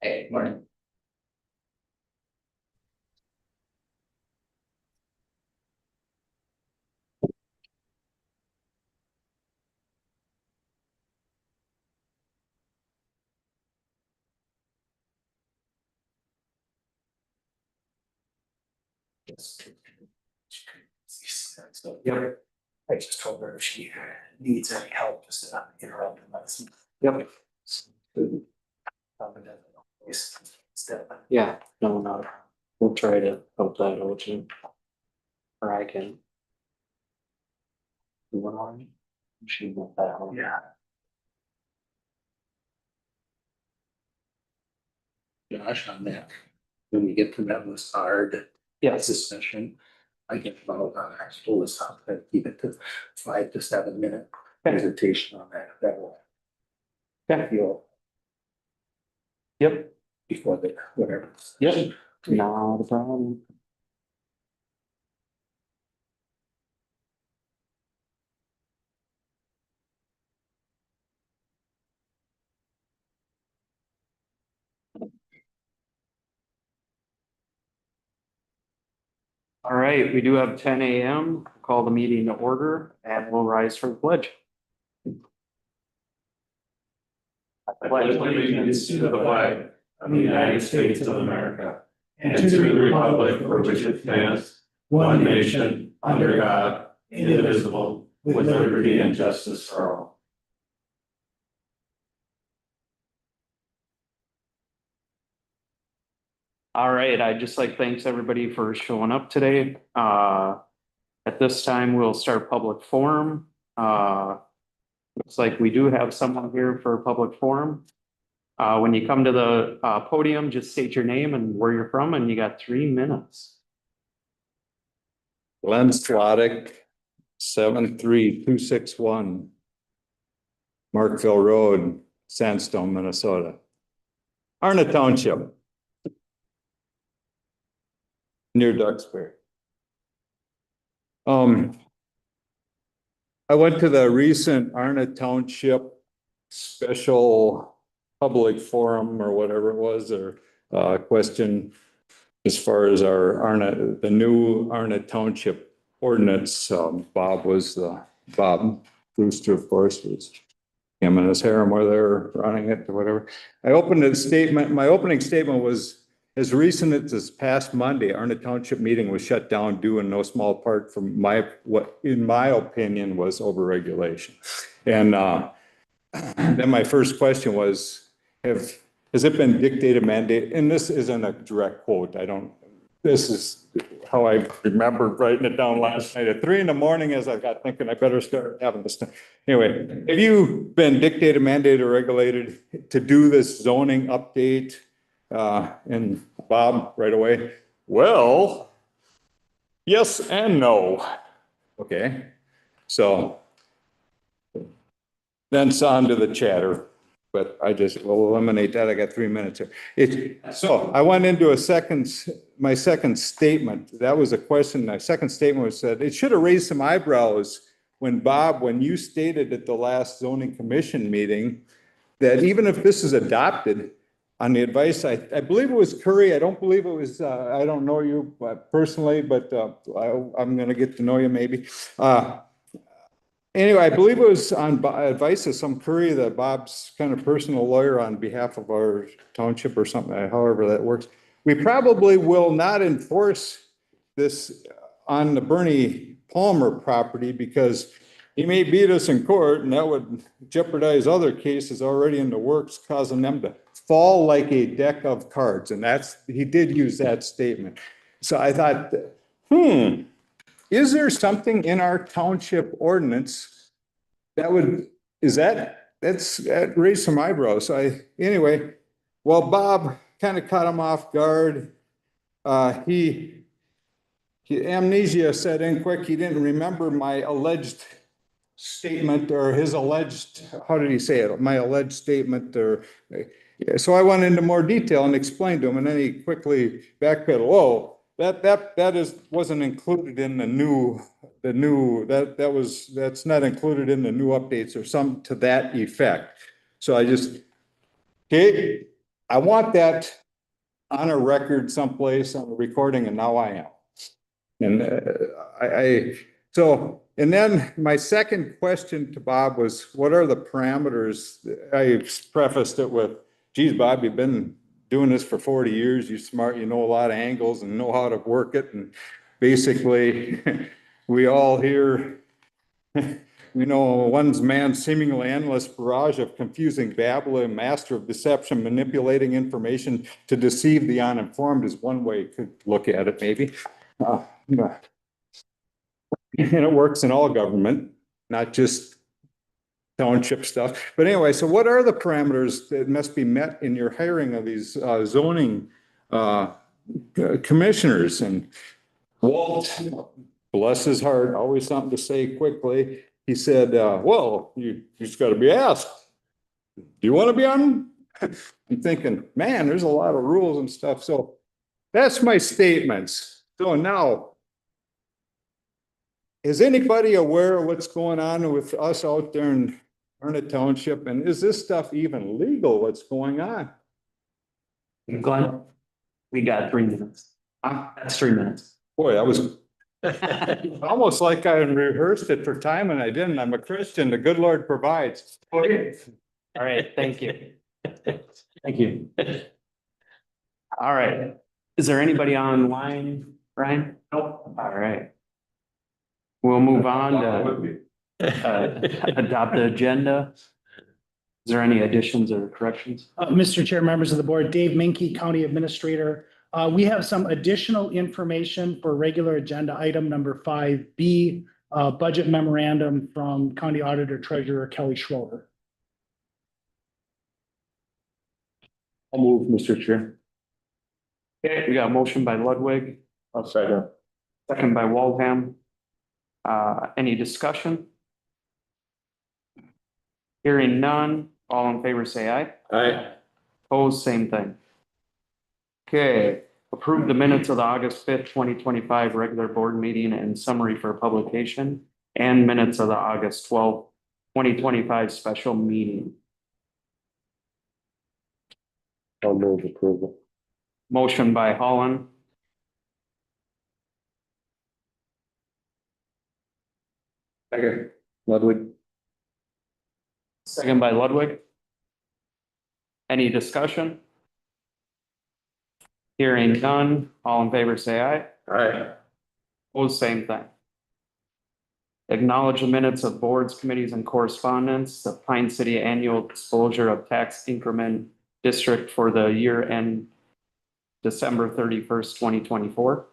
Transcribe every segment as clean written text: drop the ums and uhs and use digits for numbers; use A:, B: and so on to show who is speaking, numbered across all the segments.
A: Hey, morning.
B: Yep. I just told her if she needs any help, just to interrupt and let us know. Yep.
C: Yeah, no, we'll try to help that out too. Or I can. You want on? She won't that one.
B: Yeah.
A: Josh, on that, when we get to that list hard
C: Yes,
A: discussion, I get about, pull this up, and keep it to 5 to 7 minute presentation on that, that will.
C: Okay.
A: Feel
C: yep,
A: before the, whatever.
C: yep, not a problem. All right, we do have 10 a.m. Call the meeting to order and we'll rise for the pledge.
D: I pledge allegiance to the flag of the United States of America and to the republic for which it stands, one nation, under God, indivisible, with liberty and justice for all.
C: All right, I'd just like to thanks everybody for showing up today. At this time, we'll start public forum. Looks like we do have someone here for a public forum. When you come to the podium, just state your name and where you're from, and you got 3 minutes.
E: Glenn Slottick, 73261. Markville Road, Sandstone, Minnesota. Arna Township. Near Duxbury. I went to the recent Arna Township special public forum or whatever it was, or question as far as the new Arna Township ordinance. Bob Brewster, of course, was him and his harem were there running it or whatever. I opened a statement. My opening statement was, as recent as this past Monday, Arna Township meeting was shut down due in no small part from what in my opinion was overregulation. And then my first question was, has it been dictated, mandated? And this isn't a direct quote. This is how I remembered writing it down last night at 3 a.m. as I got thinking I better start having this. Anyway, have you been dictated, mandated, or regulated to do this zoning update? And Bob right away, well, yes and no. Okay, so then it's on to the chatter, but I just will eliminate that. I got 3 minutes here. So I went into my second statement. That was a question. My second statement was said, it should have raised some eyebrows when Bob, when you stated at the last zoning commission meeting that even if this is adopted, on the advice, I believe it was Curry. I don't believe it was, I don't know you personally, but I'm going to get to know you maybe. Anyway, I believe it was on advice of some Curry, that Bob's kind of personal lawyer on behalf of our township or something, however that works. We probably will not enforce this on the Bernie Palmer property because he may beat us in court and that would jeopardize other cases already in the works, causing them to fall like a deck of cards. And he did use that statement. So I thought, is there something in our township ordinance that raised some eyebrows. Anyway, well, Bob kind of caught him off guard. amnesia set in quick. He didn't remember my alleged statement or his alleged, how did he say it? My alleged statement or, so I went into more detail and explained to him and then he quickly backpedaled. Whoa, wasn't included in that's not included in the new updates or some to that effect. So okay, I want that on a record someplace on the recording and now I am. And so, and then my second question to Bob was, what are the parameters? I prefaced it with, geez, Bob, you've been doing this for 40 years. You're smart, you know a lot of angles and know how to work it. And basically, we all hear, we know one's man's seemingly endless barrage of confusing babble, a master of deception, manipulating information to deceive the uninformed is one way you could look at it, maybe. And it works in all government, not just township stuff. But anyway, so what are the parameters that must be met in your hiring of these zoning commissioners? And Walt, bless his heart, always something to say quickly. He said, well, you just got to be asked. Do you want to be on? I'm thinking, man, there's a lot of rules and stuff. So that's my statements. So now, is anybody aware of what's going on with us out there in Arnett Township? And is this stuff even legal, what's going on?
C: Glenn, we got 3 minutes. That's 3 minutes.
E: Boy, that was almost like I rehearsed it for time and I didn't. I'm a Christian. The good Lord provides.
C: All right, thank you. Thank you. All right. Is there anybody online, Ryan? Nope. All right. We'll move on to adopt the agenda. Is there any additions or corrections?
B: Mr. Chair, members of the board, Dave Minke, County Administrator. We have some additional information for regular agenda item number 5B, budget memorandum from County Auditor Treasurer Kelly Schroeder.
C: I'll move, Mr. Chair. Okay, we got a motion by Ludwig.
D: I'll second.
C: Second by Waldham. Any discussion? Hearing none, all in favor say aye.
D: Aye.
C: Opposed, same thing. Okay, approve the minutes of the August 5th, 2025 regular board meeting and summary for publication and minutes of the August 12th, 2025 special meeting.
D: I'll move approval.
C: Motion by Holland.
D: Second. Ludwig.
C: Second by Ludwig. Any discussion? Hearing none, all in favor say aye.
D: Aye.
C: Opposed, same thing. Acknowledge the minutes of boards, committees, and correspondence, the Pine City Annual Disclosure of Tax Increment District for the year end December 31st, 2024.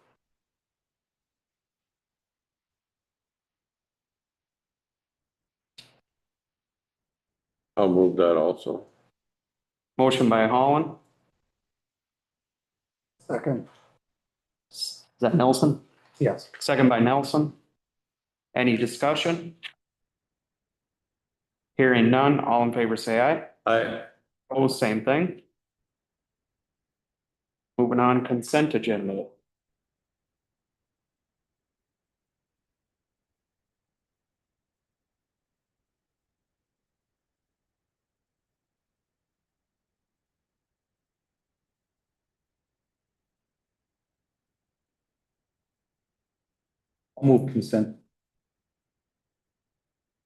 D: I'll move that also.
C: Motion by Holland.
A: Second.
C: Is that Nelson?
A: Yes.
C: Second by Nelson. Any discussion? Hearing none, all in favor say aye.
D: Aye.
C: Opposed, same thing. Moving on, consent agenda.
A: I'll move consent.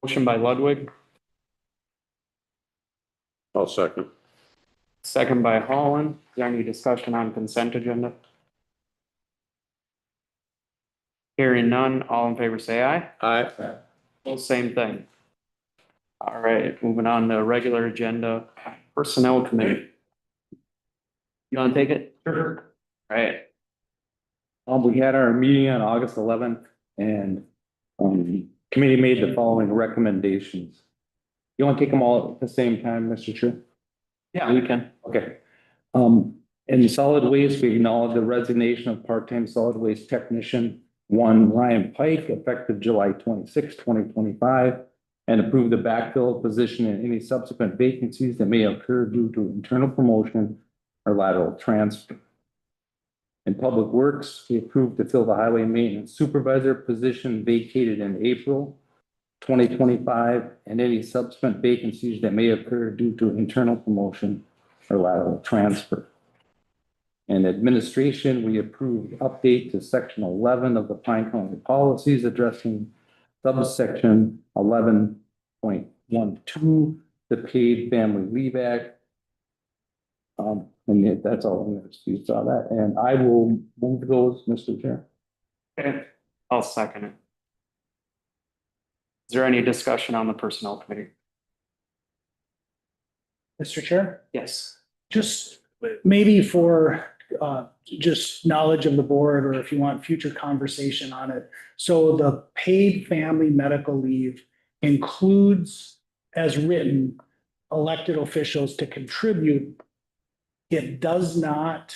C: Motion by Ludwig,
D: I'll second.
C: second by Holland. Is there any discussion on consent agenda? Hearing none, all in favor say aye.
D: Aye.
C: Well, same thing. All right, moving on to regular agenda, personnel committee. You want to take it? Sure. All right,
F: We had our meeting on August 11th and committee made the following recommendations. You want to take them all at the same time, Mr. Chair?
C: yeah, we can.
F: Okay. In solid waste, we acknowledge the resignation of part-time solid waste technician one Ryan Pike effective July 26, 2025, and approve the backfill position and any subsequent vacancies that may occur due to internal promotion or lateral transfer. In Public Works, we approved to fill the highway maintenance supervisor position vacated in April 2025, and any subsequent vacancies that may occur due to internal promotion or lateral transfer. In administration, we approved update to section 11 of the Pine County policies addressing subsection 11.12, the Paid Family Leave Act. And that's all I'm going to see. Saw that, and I will move those, Mr. Chair.
C: Okay, I'll second it. Is there any discussion on the personnel committee?
B: Mr. Chair?
C: Yes.
B: Just maybe for just knowledge of the board, or if you want future conversation on it. So the paid family medical leave includes, as written, elected officials to contribute. It does not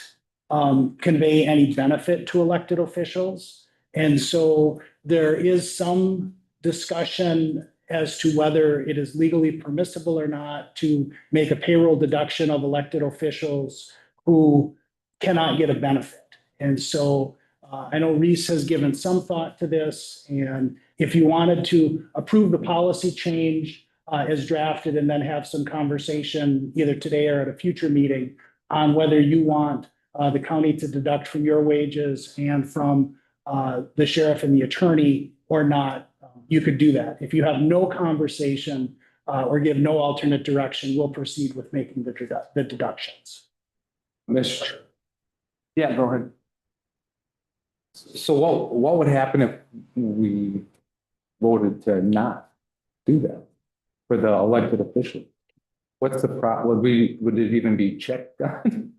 B: convey any benefit to elected officials. And so there is some discussion as to whether it is legally permissible or not to make a payroll deduction of elected officials who cannot get a benefit. And so I know Reese has given some thought to this, and if you wanted to approve the policy change as drafted and then have some conversation either today or at a future meeting on whether you want the county to deduct from your wages and from the sheriff and the attorney or not, you could do that. If you have no conversation or give no alternate direction, we'll proceed with making the deductions.
F: Mr. Yeah, go ahead. So what would happen if we voted to not do that for the elected official? What's the would it even be checked on?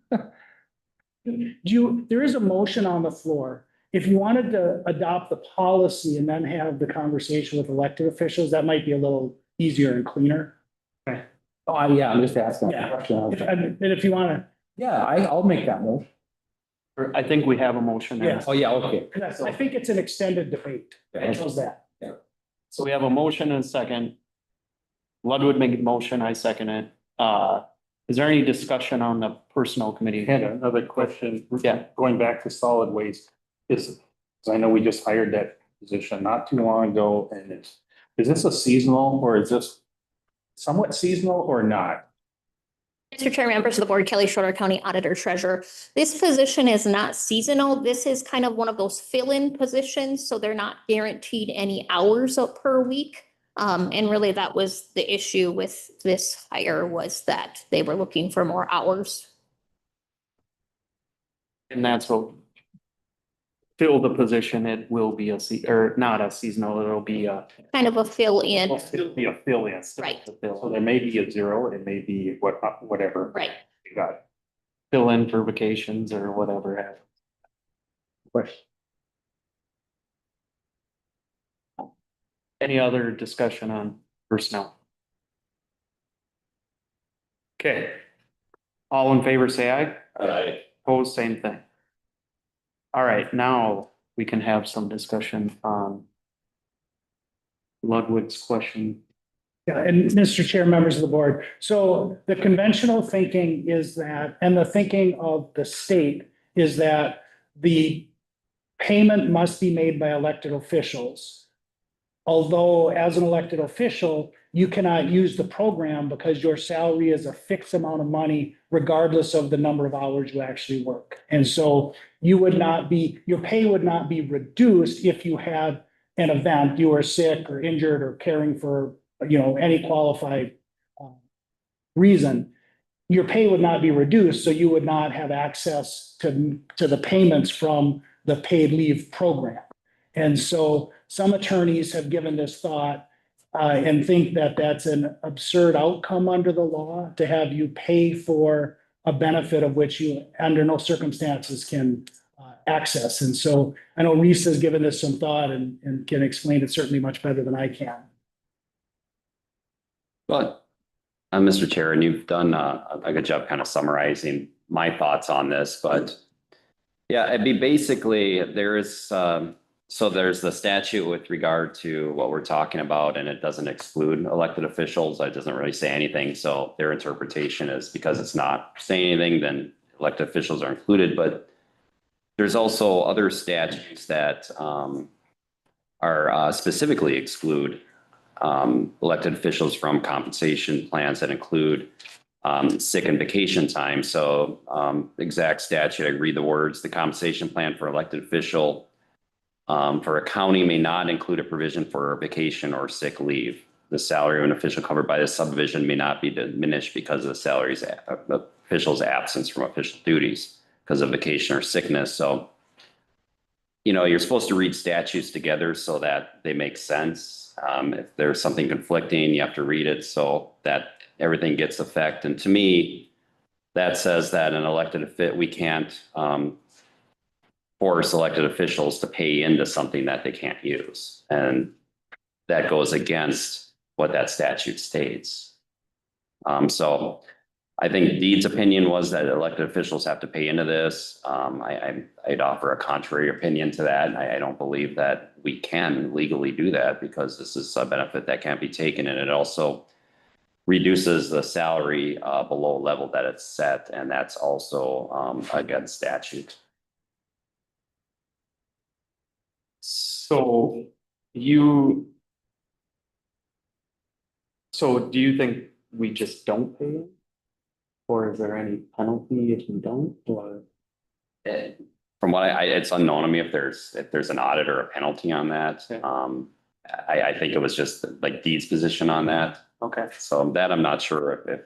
B: There is a motion on the floor. If you wanted to adopt the policy and then have the conversation with elected officials, that might be a little easier and cleaner.
F: Oh, yeah, I'm just asking.
B: Yeah.
F: A question.
B: And if you want
F: Yeah, I'll make that motion.
C: I think we have a motion. there.
B: Yes.
F: Oh, yeah, okay.
B: to, I think it's an extended debate. I chose that.
C: So we have a motion and a second. Ludwig made a motion, I second it. Is there any discussion on the personnel committee?
A: I had another question.
C: Yeah.
A: Going back to solid waste, because I know we just hired that position not too long ago, and is this a seasonal, or is this somewhat seasonal or not?
G: Mr. Chair, members of the board, Kelly Schroeder, County Auditor Treasurer. This position is not seasonal. This is kind of one of those fill-in positions, so they're not guaranteed any hours per week. And really that was the issue with this hire, was that they were looking for more hours.
C: And that's what fill the position, it will be or not a seasonal, it'll be a.
G: Kind of a fill-in,
A: It'll be a fill-in.
G: Right.
A: So there may be a zero, it may be whatever.
G: right?
A: You got it.
C: Fill in for vacations or whatever.
F: Question.
C: Any other discussion on personnel? Okay. All in favor, say aye.
D: Aye.
C: Opposed, same thing. All right, now we can have some discussion on Ludwig's question.
B: Yeah, and Mr. Chair, members of the board, so the conventional thinking is that, and the thinking of the state is that the payment must be made by elected officials. Although as an elected official, you cannot use the program because your salary is a fixed amount of money regardless of the number of hours you actually work. And so you would not be, your pay would not be reduced if you had an event, you were sick or injured or caring for, any qualified reason. Your pay would not be reduced, so you would not have access to the payments from the paid leave program. And so some attorneys have given this thought and think that that's an absurd outcome under the law to have you pay for a benefit of which you under no circumstances can access. And so I know Reese has given this some thought and can explain it certainly much better than I can.
H: Well, Mr. Chair, and you've done a good job kind of summarizing my thoughts on this, but yeah, it'd be basically, there is, so there's the statute with regard to what we're talking about, and it doesn't exclude elected officials. It doesn't really say anything. So their interpretation is because it's not saying anything, then elected officials are included, but there's also other statutes that are specifically exclude elected officials from compensation plans that include sick and vacation time. So exact statute, I read the words, the compensation plan for elected official for a county may not include a provision for vacation or sick leave. The salary of an official covered by this subdivision may not be diminished because of the salary's the official's absence from official duties because of vacation or sickness. So, you know, you're supposed to read statutes together so that they make sense. If there's something conflicting, you have to read it so that everything gets effect. And to me, that says that an elected we can't force elected officials to pay into something that they can't use. And that goes against what that statute states. So I think Deed's opinion was that elected officials have to pay into this. I'd offer a contrary opinion to that. I don't believe that we can legally do that because this is a benefit that can't be taken, and it also reduces the salary below level that it's set, and that's also against statute.
C: So do you think we just don't pay it? Or is there any penalty if you don't, or?
H: From what it's unknown to me if there's an audit or a penalty on that.
C: Okay.
H: I think it was just like Deed's position on that.
C: Okay.
H: So that I'm not sure if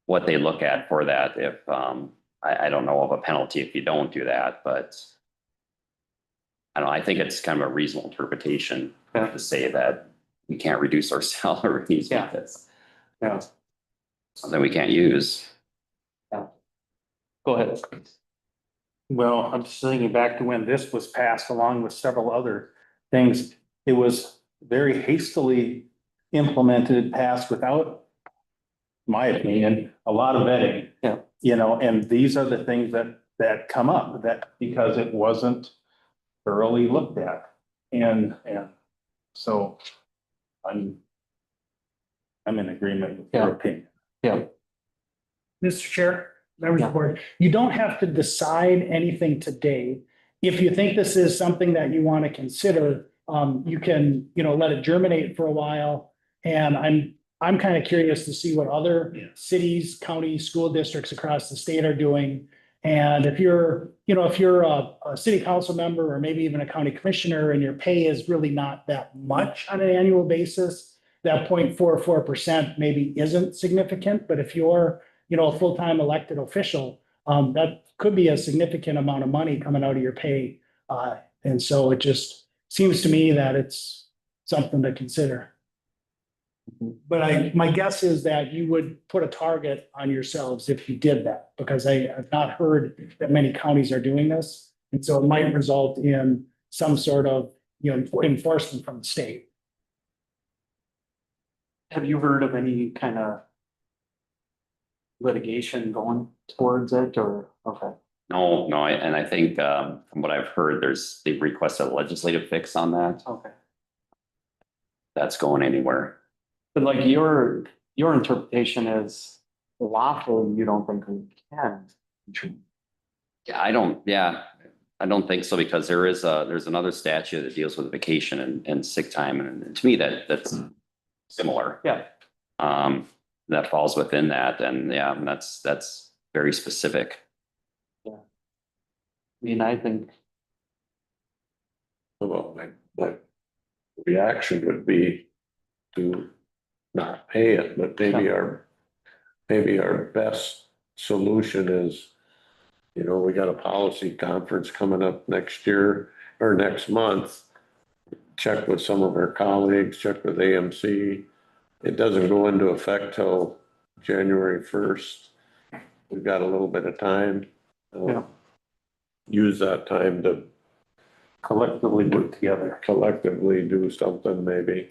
H: what they look at for that, if I don't know of a penalty if you don't do that, but I don't know, I think it's kind of a reasonable interpretation to say that we can't reduce our salaries.
C: Yeah.
H: Because
C: Yeah.
H: something we can't use.
C: Go ahead.
A: Well, I'm just thinking back to when this was passed along with several other things. It was very hastily implemented, passed without, my opinion, a lot of vetting.
C: Yeah.
A: You know, and these are the things that come up, that because it wasn't thoroughly looked at. And so I'm in agreement with your opinion.
C: Yeah.
B: Mr. Chair, members of the board, you don't have to decide anything today. If you think this is something that you want to consider, you can, let it germinate for a while. And I'm kind of curious to see what other cities, counties, school districts across the state are doing. And if you're a city council member or maybe even a county commissioner and your pay is really not that much on an annual basis, that 0.44% maybe isn't significant. But if you're, a full-time elected official, that could be a significant amount of money coming out of your pay. And so it just seems to me that it's something to consider. But my guess is that you would put a target on yourselves if you did that, because I've not heard that many counties are doing this. And so it might result in some sort of, enforcement from the state.
C: Have you heard of any kind of litigation going towards it, or, okay?
H: No, and I think from what I've heard, they've requested a legislative fix on that.
C: Okay.
H: That's going anywhere.
C: But like your interpretation is lawful, you don't think we can?
H: Yeah, I don't think so, because there's another statute that deals with vacation and sick time, and to me that's similar.
C: Yeah.
H: That falls within that, and yeah, that's very specific.
C: Yeah. I mean, I think.
D: Well, my reaction would be to not pay it, but maybe our best solution is, we got a policy conference coming up next year or next month. Check with some of our colleagues, check with AMC. It doesn't go into effect till January 1st. We've got a little bit of time. Use that time to
A: Collectively work together.
D: collectively do something maybe.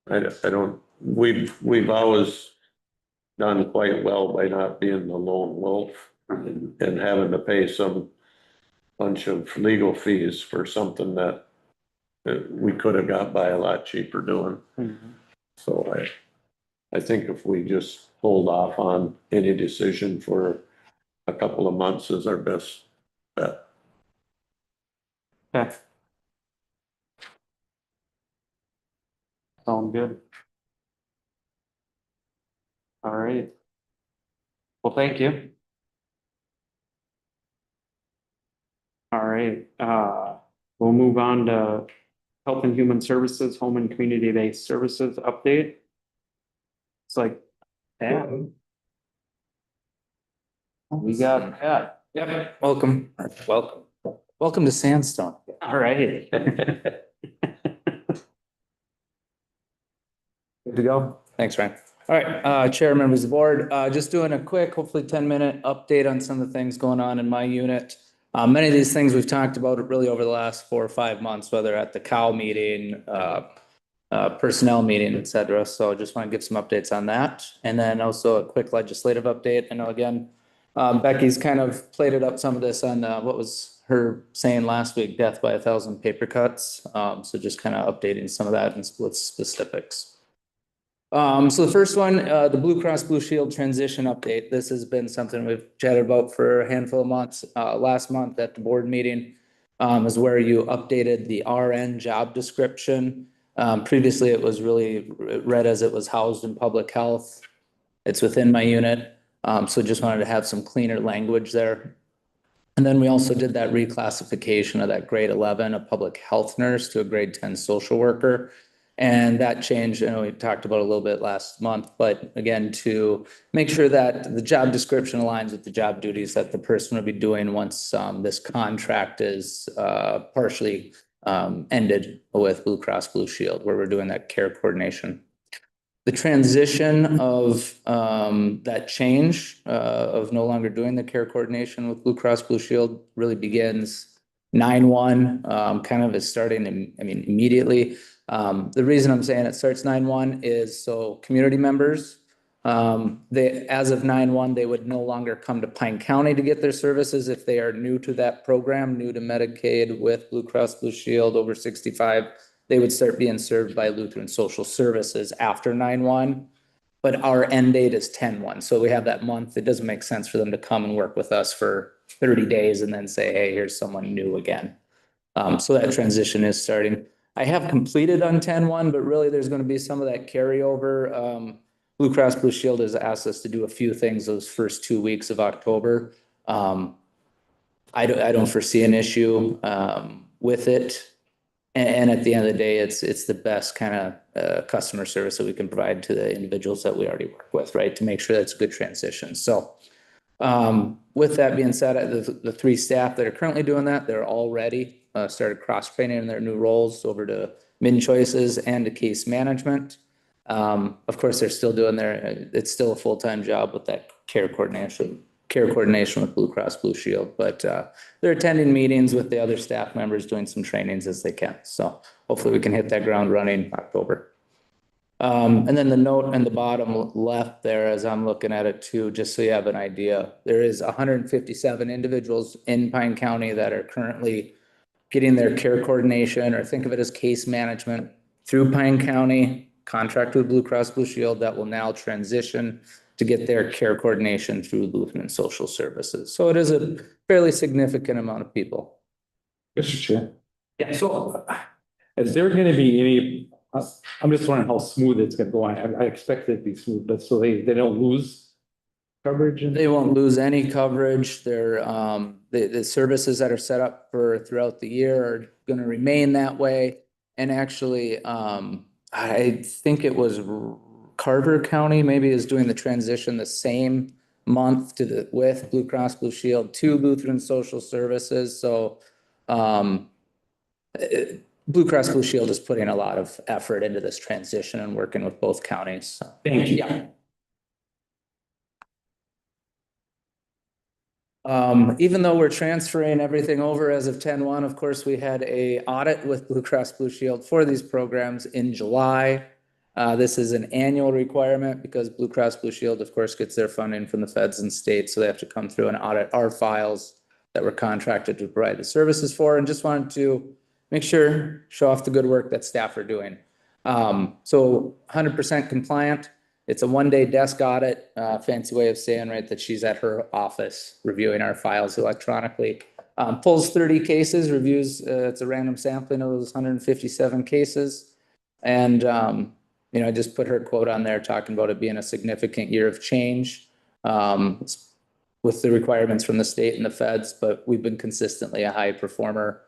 D: I don't, we've always done quite well by not being the lone wolf and having to pay some bunch of legal fees for something that we could have got by a lot cheaper doing. So I think if we just hold off on any decision for a couple of months is our best bet.
C: Okay. Sound good. All right. Well, thank you. All right, we'll move on to Health and Human Services, Home and Community-Based Services update. It's like, yeah. We got Pat.
I: Yep, welcome, welcome to Sandstone.
C: All right.
I: Good to go? Thanks, Ryan. All right, Chair, members of the board, just doing a quick, hopefully 10-minute update on some of the things going on in my unit. Many of these things we've talked about really over the last 4 or 5 months, whether at the COW meeting, personnel meeting, et cetera. So just want to give some updates on that. And then also a quick legislative update. I know again, Becky's kind of plated up some of this on what was her saying last week, death by 1,000 paper cuts. So just kind of updating some of that and with specifics. So the first one, the Blue Cross Blue Shield transition update. This has been something we've chatted about for a handful of months. Last month at the board meeting is where you updated the RN job description. Previously, it was really read as it was housed in public health. It's within my unit. So just wanted to have some cleaner language there. And then we also did that reclassification of that grade 11, a public health nurse, to a grade 10 social worker. And that change, I know we talked about a little bit last month, but again, to make sure that the job description aligns with the job duties that the person will be doing once this contract is partially ended with Blue Cross Blue Shield, where we're doing that care coordination. The transition of that change of no longer doing the care coordination with Blue Cross Blue Shield really begins 9/1, kind of is starting, immediately. The reason I'm saying it starts 9/1 is so community members, as of 9/1, they would no longer come to Pine County to get their services if they are new to that program, new to Medicaid with Blue Cross Blue Shield over 65. They would start being served by Lutheran Social Services after 9/1. But our end date is 10/1. So we have that month. It doesn't make sense for them to come and work with us for 30 days and then say, hey, here's someone new again. So that transition is starting. I have completed on 10/1, but really there's going to be some of that carryover. Blue Cross Blue Shield has asked us to do a few things those first 2 weeks of October. I don't foresee an issue with it. And at the end of the day, it's the best kind of customer service that we can provide to the individuals that we already work with, right? To make sure that's a good transition. So with that being said, the 3 staff that are currently doing that, they're already started cross-training in their new roles over to MinChoices and to case management. Of course, they're still doing it's still a full-time job with that care coordination with Blue Cross Blue Shield, but they're attending meetings with the other staff members, doing some trainings as they can. So hopefully we can hit that ground running in October. And then the note in the bottom left there, as I'm looking at it too, just so you have an idea, there is 157 individuals in Pine County that are currently getting their care coordination, or think of it as case management, through Pine County, contract with Blue Cross Blue Shield, that will now transition to get their care coordination through Lutheran Social Services. So it is a fairly significant amount of people.
F: Mr. Chair.
I: Yeah.
F: So is there going to be any, I'm just wondering how smooth it's going to go on. I expect it to be smooth, but so they don't lose coverage?
I: They won't lose any coverage. They're, the services that are set up for throughout the year are going to remain that way. And actually, I think it was Carter County maybe is doing the transition the same month with Blue Cross Blue Shield to Lutheran Social Services. So Blue Cross Blue Shield is putting a lot of effort into this transition and working with both counties.
F: Thank you.
I: Yeah. Even though we're transferring everything over as of 10/1, of course, we had a audit with Blue Cross Blue Shield for these programs in July. This is an annual requirement because Blue Cross Blue Shield, of course, gets their funding from the feds and states, so they have to come through and audit our files that we're contracted to provide the services for, and just wanted to make sure, show off the good work that staff are doing. So 100% compliant. It's a one-day desk audit, fancy way of saying, right, that she's at her office reviewing our files electronically. Pulls 30 cases, reviews, it's a random sampling of those 157 cases. And, you know, I just put her quote on there talking about it being a significant year of change with the requirements from the state and the feds, but we've been consistently a high performer,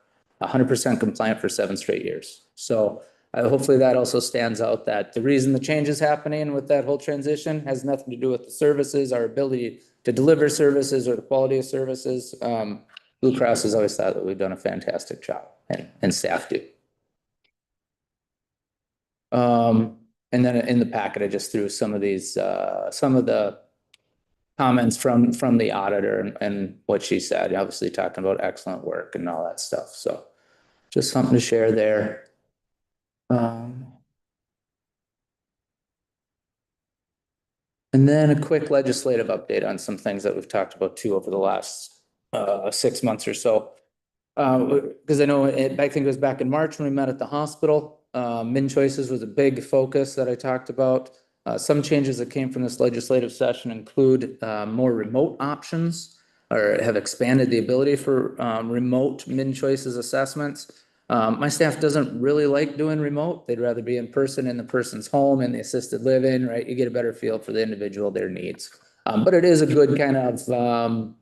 I: 100% compliant for 7 straight years. So hopefully that also stands out that the reason the change is happening with that whole transition has nothing to do with the services, our ability to deliver services or the quality of services. Blue Cross has always thought that we've done a fantastic job, and staff do. And then in the packet, I just threw some of these, some of the comments from the auditor and what she said, obviously talking about excellent work and all that stuff. So just something to share there. And then a quick legislative update on some things that we've talked about too over the last 6 months or so. Because I know I think it was back in March when we met at the hospital. Min choices was a big focus that I talked about. Some changes that came from this legislative session include more remote options, or have expanded the ability for remote min choices assessments. My staff doesn't really like doing remote. They'd rather be in person in the person's home, in the assisted living, right? You get a better feel for the individual, their needs. But it is a good kind of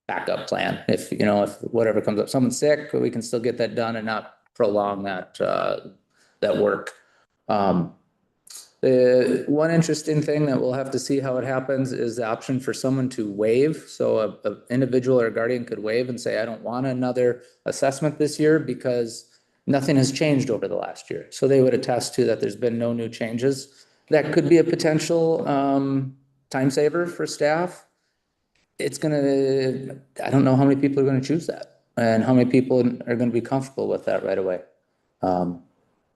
I: backup plan. If, you know, if whatever comes up, someone's sick, we can still get that done and not prolong that, that work. The one interesting thing that we'll have to see how it happens is the option for someone to waive. So a individual or a guardian could waive and say, I don't want another assessment this year because nothing has changed over the last year. So they would attest to that there's been no new changes. That could be a potential time saver for staff. It's gonna, I don't know how many people are gonna choose that and how many people are gonna be comfortable with that right away.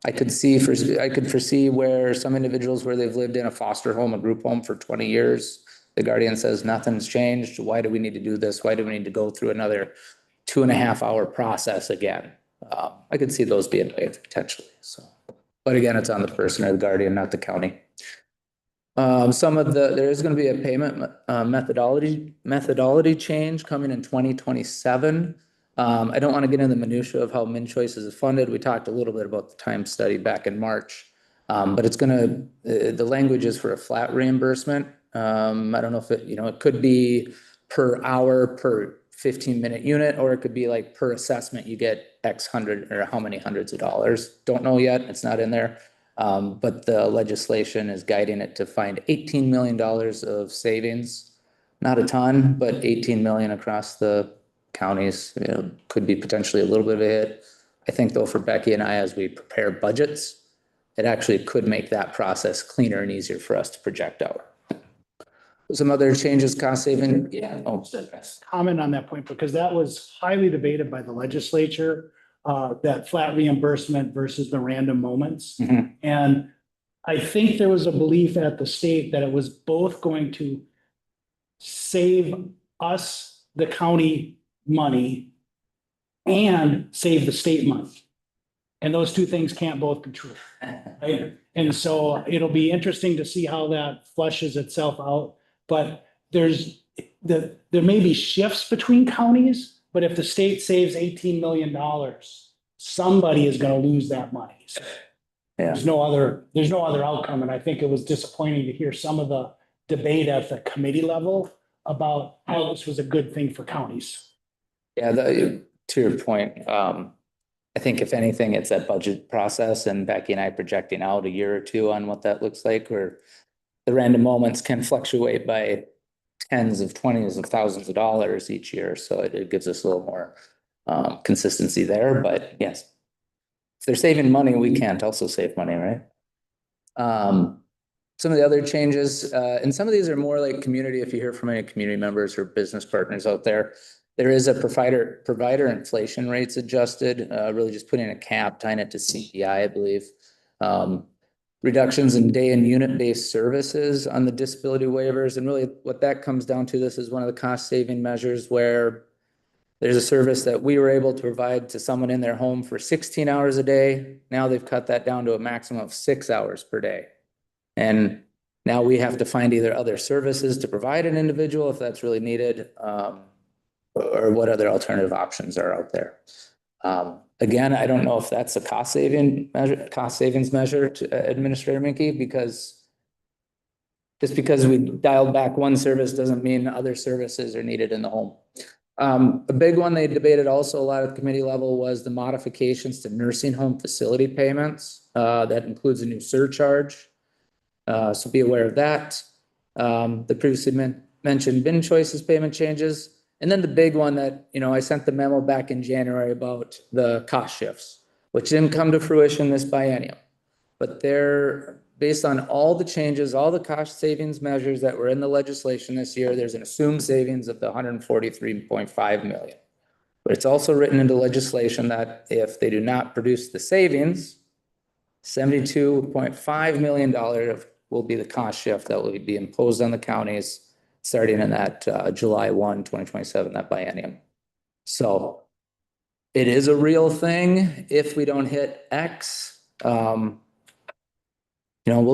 I: I could foresee where some individuals where they've lived in a foster home, a group home for 20 years, the guardian says nothing's changed. Why do we need to do this? Why do we need to go through another 2.5-hour process again? I could see those being waived potentially. So, but again, it's on the person or the guardian, not the county. There is going to be a payment methodology change coming in 2027. I don't want to get into the minutia of how Min Choices is funded. We talked a little bit about the time study back in March, but it's going to, the language is for a flat reimbursement. I don't know if it, you know, it could be per hour, per 15-minute unit, or it could be like per assessment, you get X hundred or how many hundreds of dollars. Don't know yet. It's not in there. But the legislation is guiding it to find $18 million of savings. Not a ton, but 18 million across the counties, you know, could be potentially a little bit of a hit. I think though for Becky and I, as we prepare budgets, it actually could make that process cleaner and easier for us to project out. Some other changes, cost saving. Yeah. Oh,
B: Comment on that point, because that was highly debated by the legislature, that flat reimbursement versus the random moments.
I: Mhm.
B: And I think there was a belief at the state that it was both going to save us, the county, money and save the state money. And those two things can't both be true. Right? And so it'll be interesting to see how that flushes itself out. But there may be shifts between counties, but if the state saves $18 million, somebody is going to lose that money. So
I: Yeah.
B: there's no other outcome. And I think it was disappointing to hear some of the debate at the committee level about how this was a good thing for counties.
I: Yeah, to your point, I think if anything, it's that budget process and Becky and I projecting out a year or two on what that looks like, where the random moments can fluctuate by tens of twenties of thousands of dollars each year. So it gives us a little more consistency there. But yes, if they're saving money, we can't also save money, right? Some of the other changes, and some of these are more like community, if you hear from any community members or business partners out there, there is a provider inflation rates adjusted, really just putting a cap, tying it to CPI, I believe. reductions in day and unit-based services on the disability waivers. And really what that comes down to, this is one of the cost saving measures where there's a service that we were able to provide to someone in their home for 16 hours a day. Now they've cut that down to a maximum of 6 hours per day. And now we have to find either other services to provide an individual if that's really needed, or what other alternative options are out there. Again, I don't know if that's a cost savings measure to Administrator Minke, because just because we dialed back one service doesn't mean other services are needed in the home. A big one they debated also a lot at the committee level was the modifications to nursing home facility payments. That includes a new surcharge. So be aware of that. The previously mentioned bin choices payment changes. And then the big one that, I sent the memo back in January about the cost shifts, which didn't come to fruition this biennium. But they're based on all the changes, all the cost savings measures that were in the legislation this year, there's an assumed savings of the 143.5 million. But it's also written into legislation that if they do not produce the savings, $72.5 million will be the cost shift that will be imposed on the counties starting in that July 1, 2027, that biennium. So it is a real thing. If we don't hit X, we'll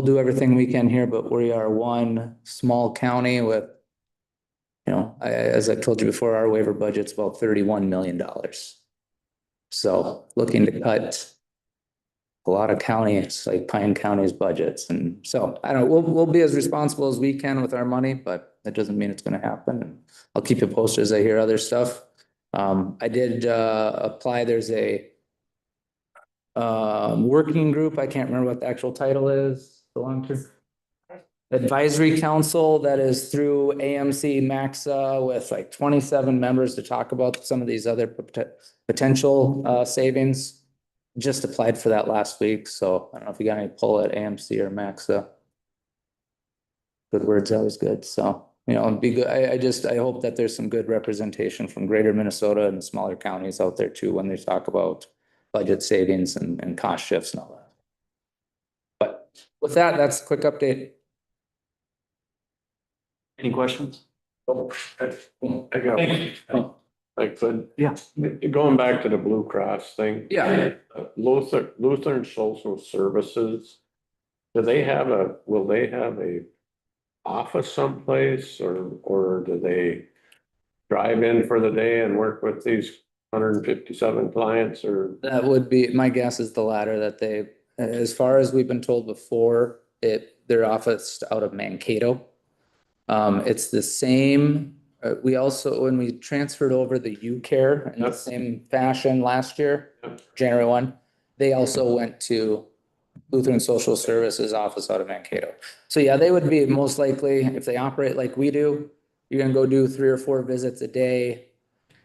I: do everything we can here, but we are one small county with, as I told you before, our waiver budget's about $31 million. So looking to cut a lot of counties, like Pine County's budgets. And so I don't know, we'll be as responsible as we can with our money, but that doesn't mean it's going to happen. I'll keep you posted as I hear other stuff. I did apply. There's a working group. I can't remember what the actual title is. The long-term advisory council that is through AMC Maxa with like 27 members to talk about some of these other potential savings. Just applied for that last week, so I don't know if you got any pull at AMC or Maxa. Good word's always good, so it'd be good. I hope that there's some good representation from greater Minnesota and smaller counties out there too when they talk about budget savings and cost shifts and all that. But with that, that's a quick update.
C: Any questions?
D: I got I could.
C: Yeah.
D: Going back to the Blue Cross thing.
I: Yeah.
D: Lutheran Social Services, will they have a office someplace or do they drive in for the day and work with these 157 clients or?
I: That would be, my guess is the latter, that they, as far as we've been told before, they're officed out of Mankato. It's the same. We also, when we transferred over the UCare in the same fashion last year, January 1, they also went to Lutheran Social Services office out of Mankato. So yeah, they would be most likely, if they operate like we do, you're gonna go do 3 or 4 visits a day,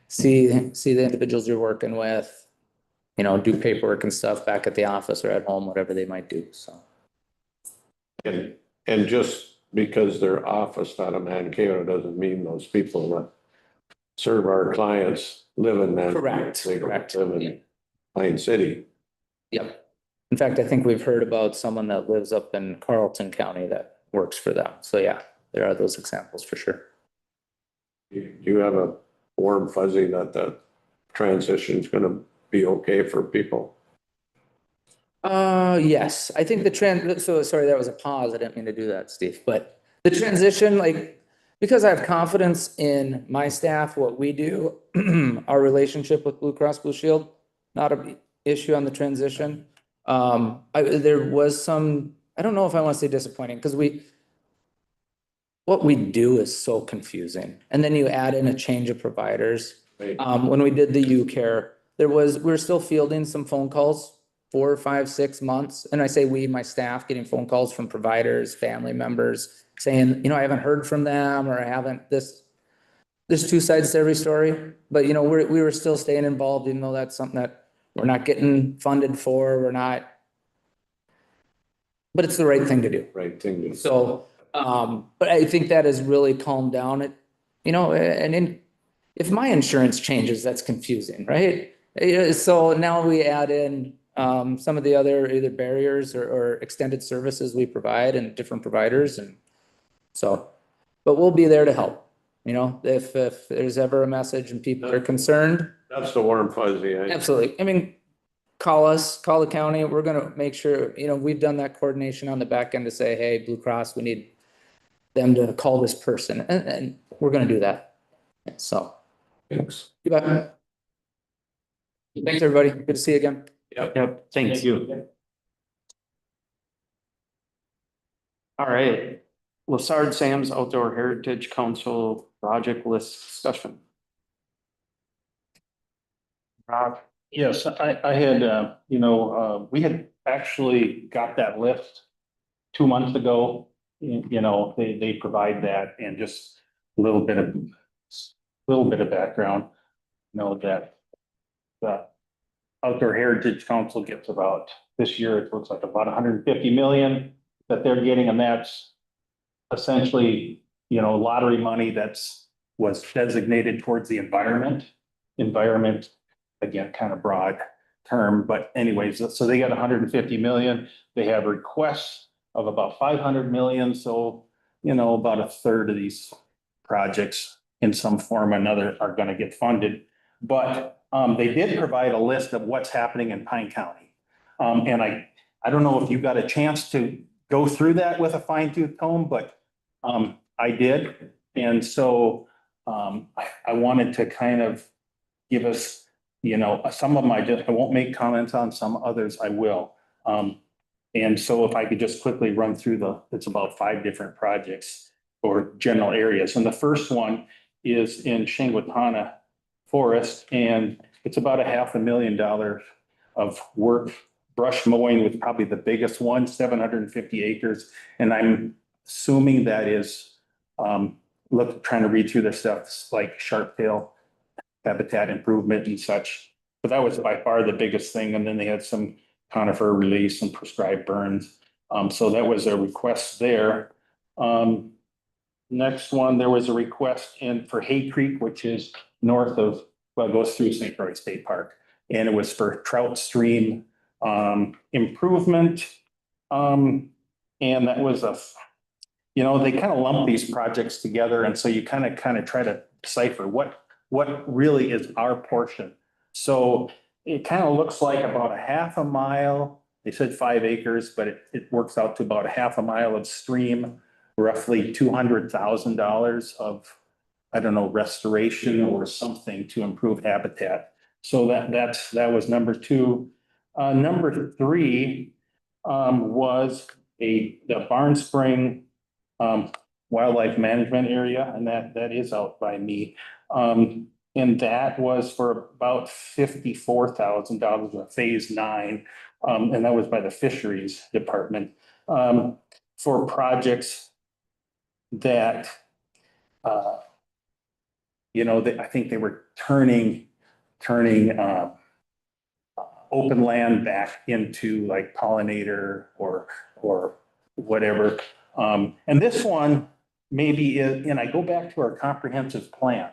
I: see the individuals you're working with, do paperwork and stuff back at the office or at home, whatever they might do, so.
D: And just because they're officed out of Mankato doesn't mean those people that serve our clients live in Mankato.
I: Correct.
D: They
I: Correct.
D: live in Plain City.
I: Yep. In fact, I think we've heard about someone that lives up in Carlton County that works for them. So yeah, there are those examples for sure.
D: You have a warm fuzzy that the transition is gonna be okay for people.
I: Yes, I think so sorry, that was a pause. I didn't mean to do that, Steve, but the transition, because I have confidence in my staff, what we do, our relationship with Blue Cross Blue Shield, not an issue on the transition. There was some, I don't know if I want to say disappointing, because what we do is so confusing. And then you add in a change of providers.
D: Right.
I: When we did the UCare, we were still fielding some phone calls 4, 5, 6 months. And I say we, my staff, getting phone calls from providers, family members saying, I haven't heard from them, or I haven't this. There's 2 sides to every story, but we were still staying involved, even though that's something that we're not getting funded for. But it's the right thing to do.
D: Right thing to do.
I: So, but I think that has really calmed down it, and if my insurance changes, that's confusing, right? So now we add in some of the other either barriers or extended services we provide and different providers and so, but we'll be there to help. You know, if there's ever a message and people are concerned,
D: That's the warm fuzzy.
I: absolutely. I mean, call us, call the county. We're gonna make sure, you know, we've done that coordination on the back end to say, hey, Blue Cross, we need them to call this person and we're gonna do that. So.
D: Thanks.
I: You bet. Thanks, everybody. Good to see you again.
C: Yep, thanks.
D: you.
C: All right. Lassard Sam's Outdoor Heritage Council project list discussion. Rob?
A: Yes, I had, we had actually got that list 2 months ago. You know, they provide that and just a little bit of background. You know, that the Outdoor Heritage Council gets about, this year, it looks like about 150 million that they're getting, and that's essentially, you know, lottery money was designated towards the environment. Environment, again, kind of broad term, but anyways, so they got 150 million. They have requests of about 500 million, so, you know, about a third of these projects in some form or another are gonna get funded. But they did provide a list of what's happening in Pine County. And I don't know if you got a chance to go through that with a fine tooth comb, but I did. And so I wanted to kind of give us, you know, some of my, I won't make comments on, some others I will. And so if I could just quickly run through it's about 5 different projects or general areas. And the first one is in Shingwatana Forest, and it's about $500,000 of work. Brush mowing was probably the biggest one, 750 acres. And I'm assuming that is, trying to read through the stuff like sharp tail habitat improvement and such. But that was by far the biggest thing. And then they had some conifer release and prescribed burns. So that was a request there. Next one, there was a request for Hay Creek, which is north of, well, it goes through St. Croix State Park. And it was for trout stream improvement. And that was you know, they kind of lump these projects together. And so you kind of try to decipher what really is our portion. So it kind of looks like about 1/2 mile. They said 5 acres, but it works out to about 1/2 mile of stream, roughly $200,000 of, I don't know, restoration or something to improve habitat. So that was number 2. Number 3 was the Barn Spring wildlife management area, and that is out by me. And that was for about $54,000 of phase 9. And that was by the fisheries department, for projects that, you know, I think they were turning open land back into like pollinator or whatever. And this one maybe is, and I go back to our comprehensive plan,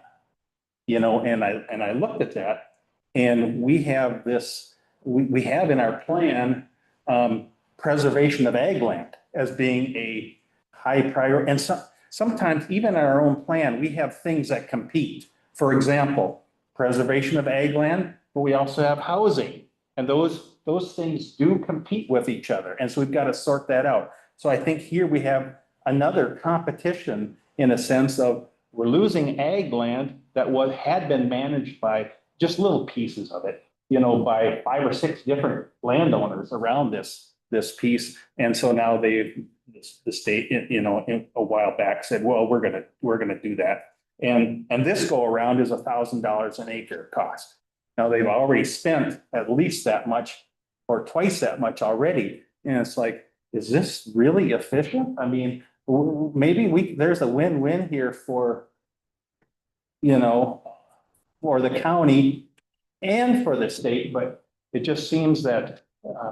A: you know, and I looked at that, and we have this, we have in our plan, preservation of ag land as being a high priority. And sometimes even in our own plan, we have things that compete. For example, preservation of ag land, but we also have housing. And those things do compete with each other. And so we've got to sort that out. So I think here we have another competition in a sense of we're losing ag land that had been managed by just little pieces of it, you know, by 5 or 6 different landowners around this piece. And so now the state, you know, a while back said, well, we're gonna do that. And this go around is $1,000 an acre cost. Now they've already spent at least that much or twice that much already. And it's like, is this really efficient? I mean, maybe there's a win-win here for, you know, for the county and for the state, but it just seems that,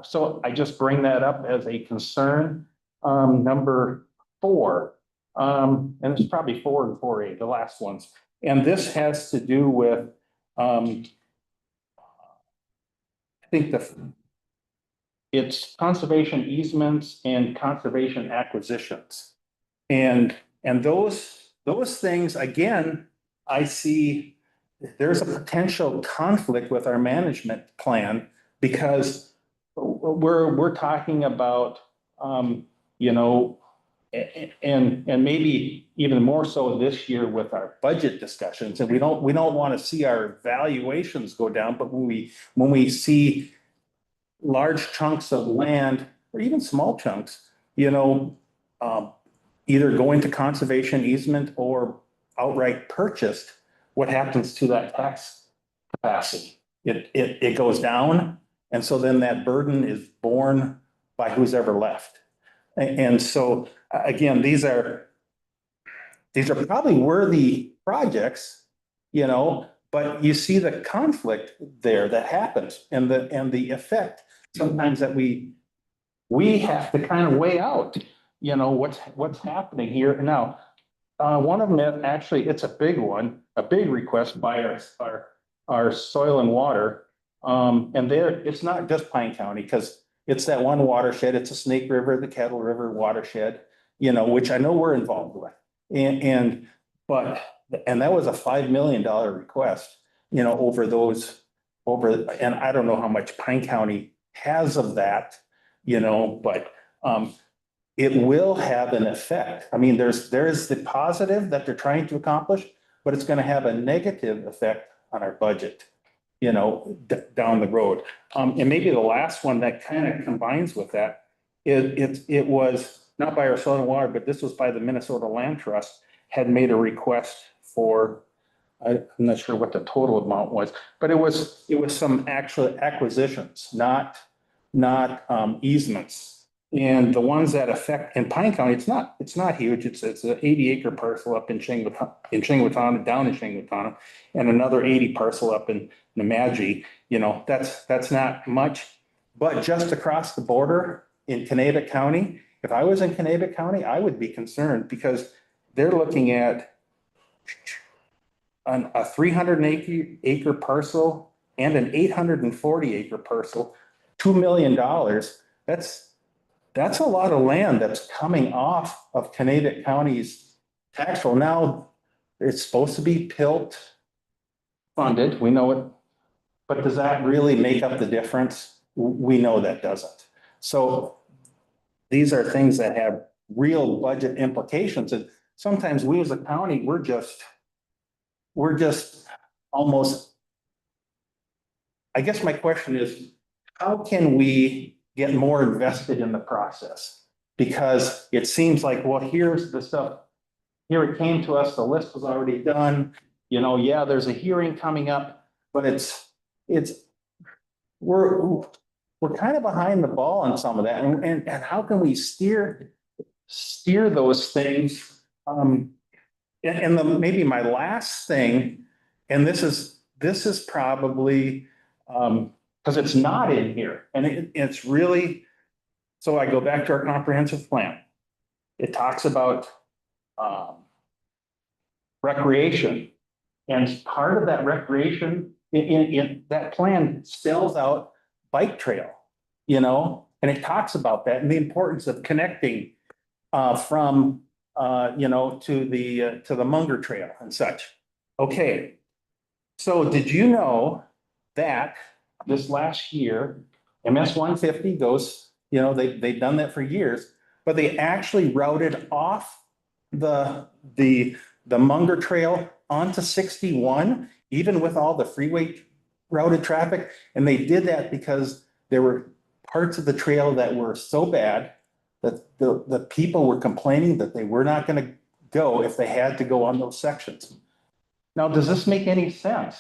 A: so I just bring that up as a concern. Number 4, and it's probably 4 and 4A, the last ones. And this has to do with, I think it's conservation easements and conservation acquisitions. And those things, again, I see there's a potential conflict with our management plan because we're talking about, you know, and maybe even more so this year with our budget discussions, and we don't want to see our valuations go down, but when we see large chunks of land or even small chunks, you know, either going to conservation easement or outright purchased, what happens to that tax capacity? It goes down, and so then that burden is borne by who's ever left. And so, again, these are probably worthy projects, you know, but you see the conflict there that happens and the effect sometimes that we have to kind of weigh out, you know, what's happening here now. One of them, actually, it's a big one, a big request by our soil and water. And it's not just Pine County, because it's that one watershed, it's a Snake River, the Kettle River watershed, you know, which I know we're involved with. And that was a $5 million request, you know, and I don't know how much Pine County has of that, you know, but it will have an effect. I mean, there is the positive that they're trying to accomplish, but it's going to have a negative effect on our budget, you know, down the road. And maybe the last one that kind of combines with that, it was not by our soil and water, but this was by the Minnesota Land Trust, had made a request for, I'm not sure what the total amount was, but it was some actual acquisitions, not easements. And the ones that affect, in Pine County, it's not huge. It's an 80-acre parcel up in Chingwatana, down in Chingwatana, and another 80 parcel up in Nemadji. You know, that's not much. But just across the border in Kanabec County, if I was in Kanabec County, I would be concerned because they're looking at a 300-acre parcel and an 840-acre parcel, $2 million. That's a lot of land that's coming off of Kanabec County's tax roll. Now, it's supposed to be PILT funded, we know it, but does that really make up the difference? We know that doesn't. So these are things that have real budget implications, and sometimes we as a county, we're just almost, I guess my question is, how can we get more invested in the process? Because it seems like, well, here's the stuff, here it came to us, the list was already done, you know, yeah, there's a hearing coming up, but we're kind of behind the ball on some of that, and how can we steer those things? Maybe my last thing, and this is probably, because it's not in here, and it's really, so I go back to our comprehensive plan. It talks about recreation, and part of that recreation in that plan spells out bike trail, you know, and it talks about that and the importance of connecting from you know, to the Munger Trail and such. Okay, so did you know that this last year, MS 150 goes, you know, they've done that for years, but they actually routed off the Munger Trail onto 61, even with all the freeway routed traffic. And they did that because there were parts of the trail that were so bad that the people were complaining that they were not going to go if they had to go on those sections. Now, does this make any sense?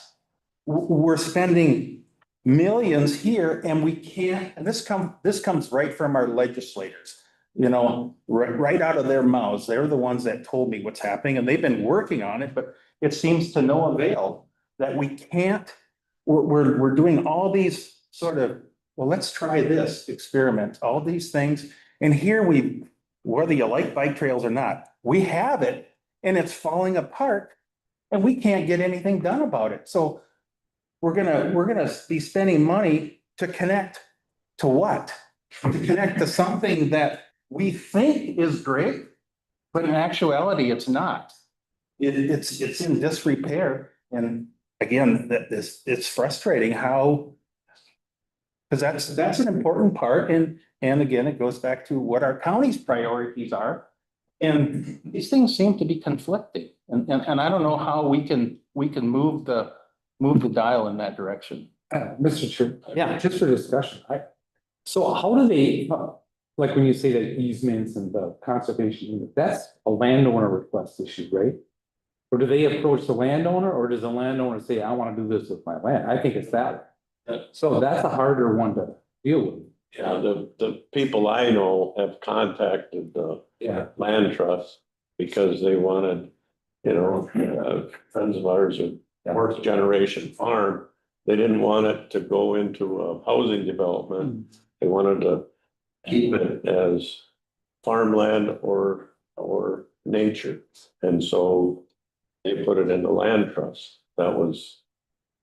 A: We're spending millions here and we can't, and this comes right from our legislators, you know, right out of their mouths. They're the ones that told me what's happening and they've been working on it, but it seems to no avail that we can't, we're doing all these sort of, well, let's try this experiment, all these things. And here whether you like bike trails or not, we have it and it's falling apart and we can't get anything done about it. So we're gonna be spending money to connect to what? to connect to something that we think is great, but in actuality, it's not. It's in disrepair, and again, it's frustrating how. Because that's an important part, and again, it goes back to what our county's priorities are. And these things seem to be conflicting, and I don't know how we can move the dial in that direction.
F: Mr. Chair.
C: Yeah.
F: Just for discussion, so how do they, like when you say that easements and the conservation, that's a landowner request issue, right? Or do they approach the landowner, or does the landowner say, I want to do this with my land? I think it's that. So that's a harder one to deal with.
D: Yeah, the people I know have contacted the
F: Yeah.
D: land trust because they wanted, friends of ours are fourth generation farm. They didn't want it to go into a housing development. They wanted to keep it as farmland or nature. And so they put it in the land trust. That was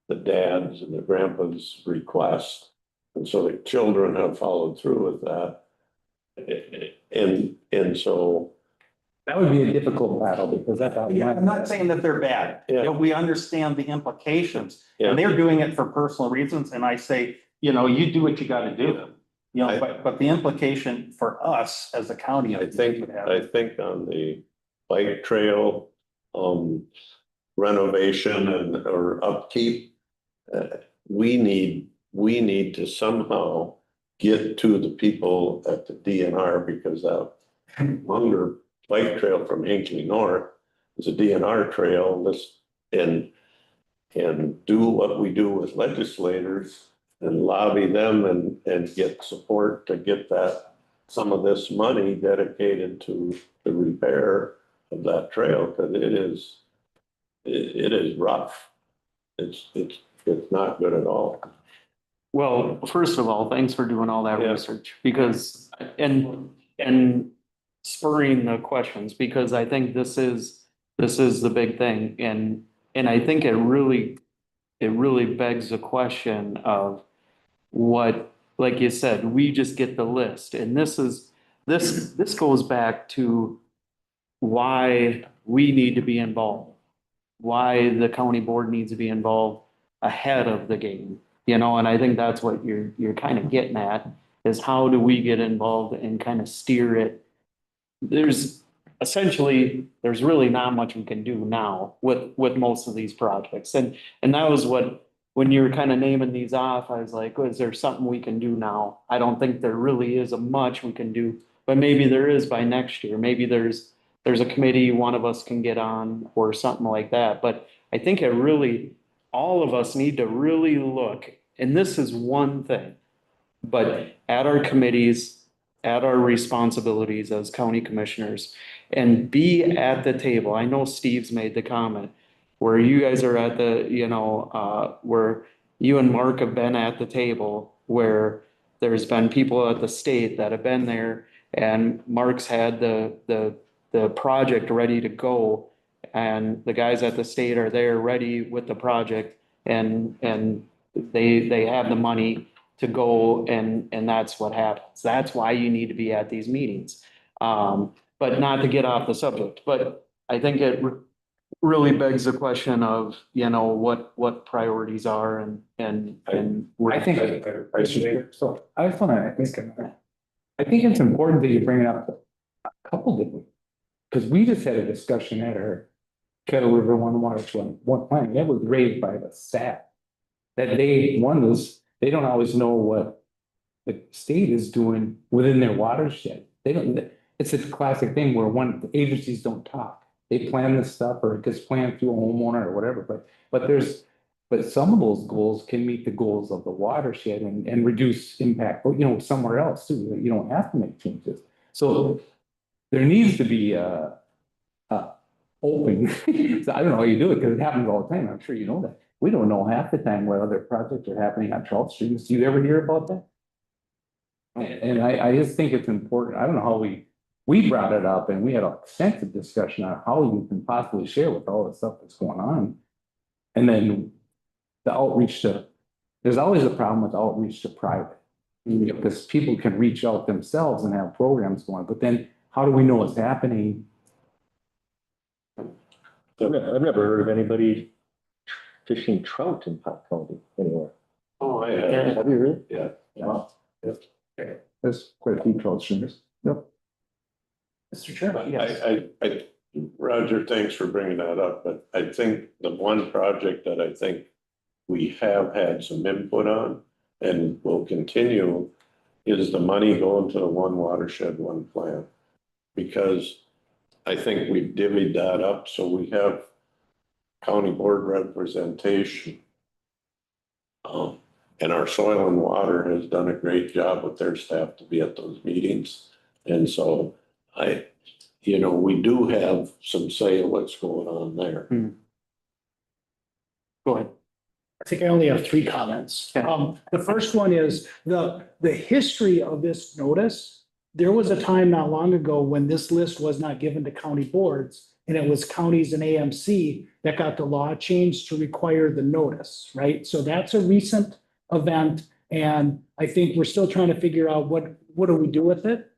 D: the dad's and the grandpa's request. And so the children have followed through with that. And so.
F: That would be a difficult battle because that's.
A: Yeah, I'm not saying that they're bad.
D: Yeah.
A: We understand the implications,
D: Yeah.
A: and they're doing it for personal reasons, and I say, you do what you gotta do. But the implication for us as a county.
D: I think on the bike trail, renovation or upkeep, we need to somehow get to the people at the DNR because that Munger bike trail from Hinckley North is a DNR trail. And do what we do with legislators and lobby them and get support to get some of this money dedicated to the repair of that trail, because it is rough. It's not good at all.
C: Well, first of all, thanks for doing all that
D: Yeah.
C: research because, and spurring the questions, because I think this is the big thing. And I think it really begs the question of what, like you said, we just get the list. And this goes back to why we need to be involved, why the county board needs to be involved ahead of the game. And I think that's what you're kind of getting at, is how do we get involved and kind of steer it? There's really not much we can do now with most of these projects. And that was when you were kind of naming these off, I was like, is there something we can do now? I don't think there really is much we can do, but maybe there is by next year. Maybe there's a committee one of us can get on or something like that. But I think all of us need to really look, and this is one thing, but at our committees, at our responsibilities as county commissioners, and be at the table. I know Steve's made the comment where you guys are at the, where you and Mark have been at the table, where there's been people at the state that have been there, and Mark's had the project ready to go. And the guys at the state are there ready with the project, and they have the money to go, and that's what happens. That's why you need to be at these meetings. But not to get off the subject, but I think it really begs the question of, what priorities are and.
F: I think, so I just want to, I think it's important that you bring it up a couple different, because we just had a discussion at our Kettle River One plan, that was raised by the staff. That they don't always know what the state is doing within their watershed. It's a classic thing where the agencies don't talk. They plan this stuff or it gets planned through a homeowner or whatever, but some of those goals can meet the goals of the watershed and reduce impact, somewhere else too. You don't have to make changes. So there needs to be open. So I don't know how you do it because it happens all the time. I'm sure you know that. We don't know half the time what other projects are happening on Charles Street. Do you ever hear about that? And I just think it's important. I don't know how we brought it up and we had an extensive discussion on how you can possibly share with all the stuff that's going on. And then the outreach there's always a problem with outreach to private. Because people can reach out themselves and have programs going, but then how do we know what's happening?
D: I've never heard of anybody fishing trout in Pot County anywhere.
C: Oh,
D: Have you really? Yeah.
F: Wow. There's quite a few trout streams. Yep.
B: Mr. Chairman.
D: Roger, thanks for bringing that up, but I think the one project that I think we have had some input on and will continue is the money going to the one watershed, one plan. Because I think we've divvied that up, so we have county board representation. And our soil and water has done a great job with their staff to be at those meetings. And so we do have some say in what's going on there.
C: Go ahead.
B: I think I only have three comments.
C: Okay.
B: The first one is the history of this notice. There was a time not long ago when this list was not given to county boards, and it was counties and AMC that got the law changed to require the notice, right? So that's a recent event, and I think we're still trying to figure out what do we do with it.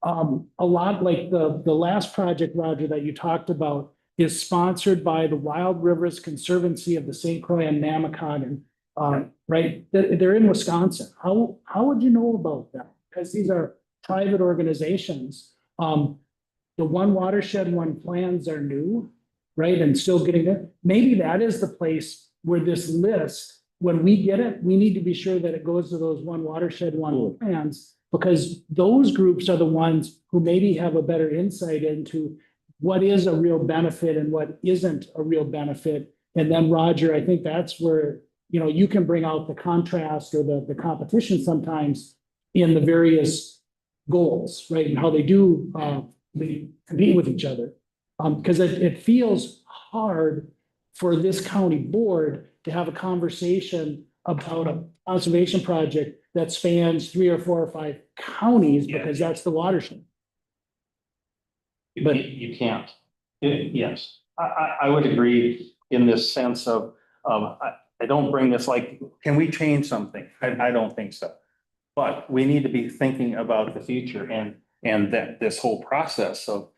B: A lot like the last project, Roger, that you talked about is sponsored by the Wild Rivers Conservancy of the St. Croix and Namacon, and right, they're in Wisconsin. How would you know about them? Because these are private organizations. The one watershed, one plans are new, right, and still getting it. Maybe that is the place where this list, when we get it, we need to be sure that it goes to those one watershed, one plans, because those groups are the ones who maybe have a better insight into what is a real benefit and what isn't a real benefit. And then, Roger, I think that's where, you can bring out the contrast or the competition sometimes in the various goals, right? And how they do they compete with each other. Because it feels hard for this county board to have a conversation about a conservation project that spans 3 or 4 or 5 counties, because that's the watershed.
A: But you can't. Yes, I would agree in this sense of, I don't bring this like, can we change something? I don't think so. But we need to be thinking about the future and that this whole process of,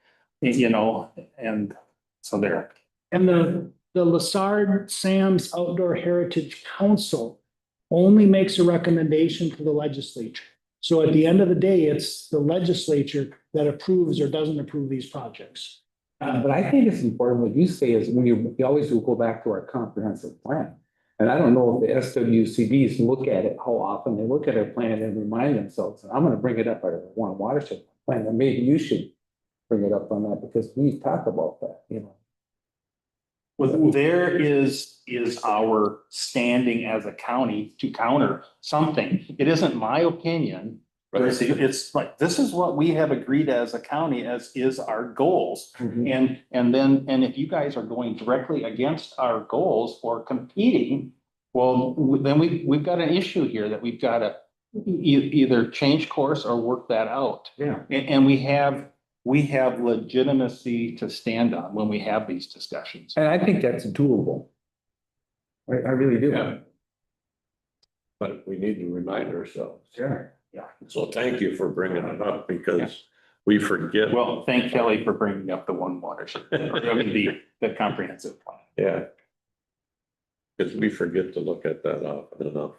A: and so there.
B: And the Lassard Sam's Outdoor Heritage Council only makes a recommendation to the legislature. So at the end of the day, it's the legislature that approves or doesn't approve these projects.
F: But I think it's important what you say is when you always will go back to our comprehensive plan. And I don't know if the SWCDs look at it, how often they look at our plan and remind themselves, I'm gonna bring it up at one watershed plan, and maybe you should bring it up on that, because we talked about that,
A: Well, there is our standing as a county to counter something. It isn't my opinion. It's like, this is what we have agreed as a county as is our goals. And then if you guys are going directly against our goals or competing, well, then we've got an issue here that we've got to either change course or work that out.
F: Yeah.
A: And we have legitimacy to stand on when we have these discussions.
F: And I think that's doable. I really do.
D: Yeah. But we need to remind ourselves.
F: Sure.
D: So thank you for bringing it up, because we forget.
A: Well, thank Kelly for bringing up the one watershed, the comprehensive plan.
D: Yeah. Because we forget to look at that often enough.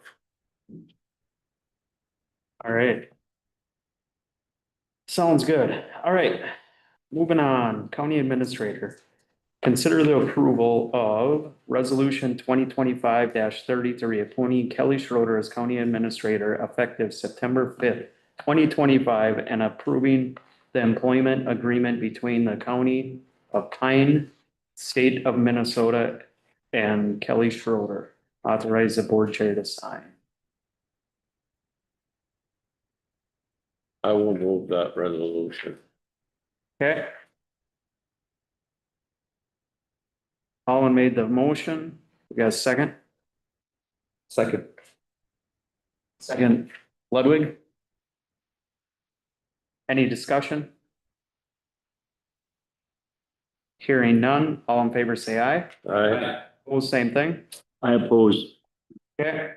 C: All right. Sounds good. All right. Moving on, County Administrator. Consider the approval of Resolution 2025-33, appointing Kelly Schroeder as County Administrator effective September 5th, 2025, and approving the employment agreement between the County of Pine, State of Minnesota, and Kelly Schroeder. Authorize the board chair to sign.
D: I will move that resolution.
C: Okay. Colin made the motion. We got a second?
F: Second.
C: Second, Ludwig? Any discussion? Hearing none, all in favor say aye.
D: I
C: Opposed, same thing.
D: oppose.
C: Okay.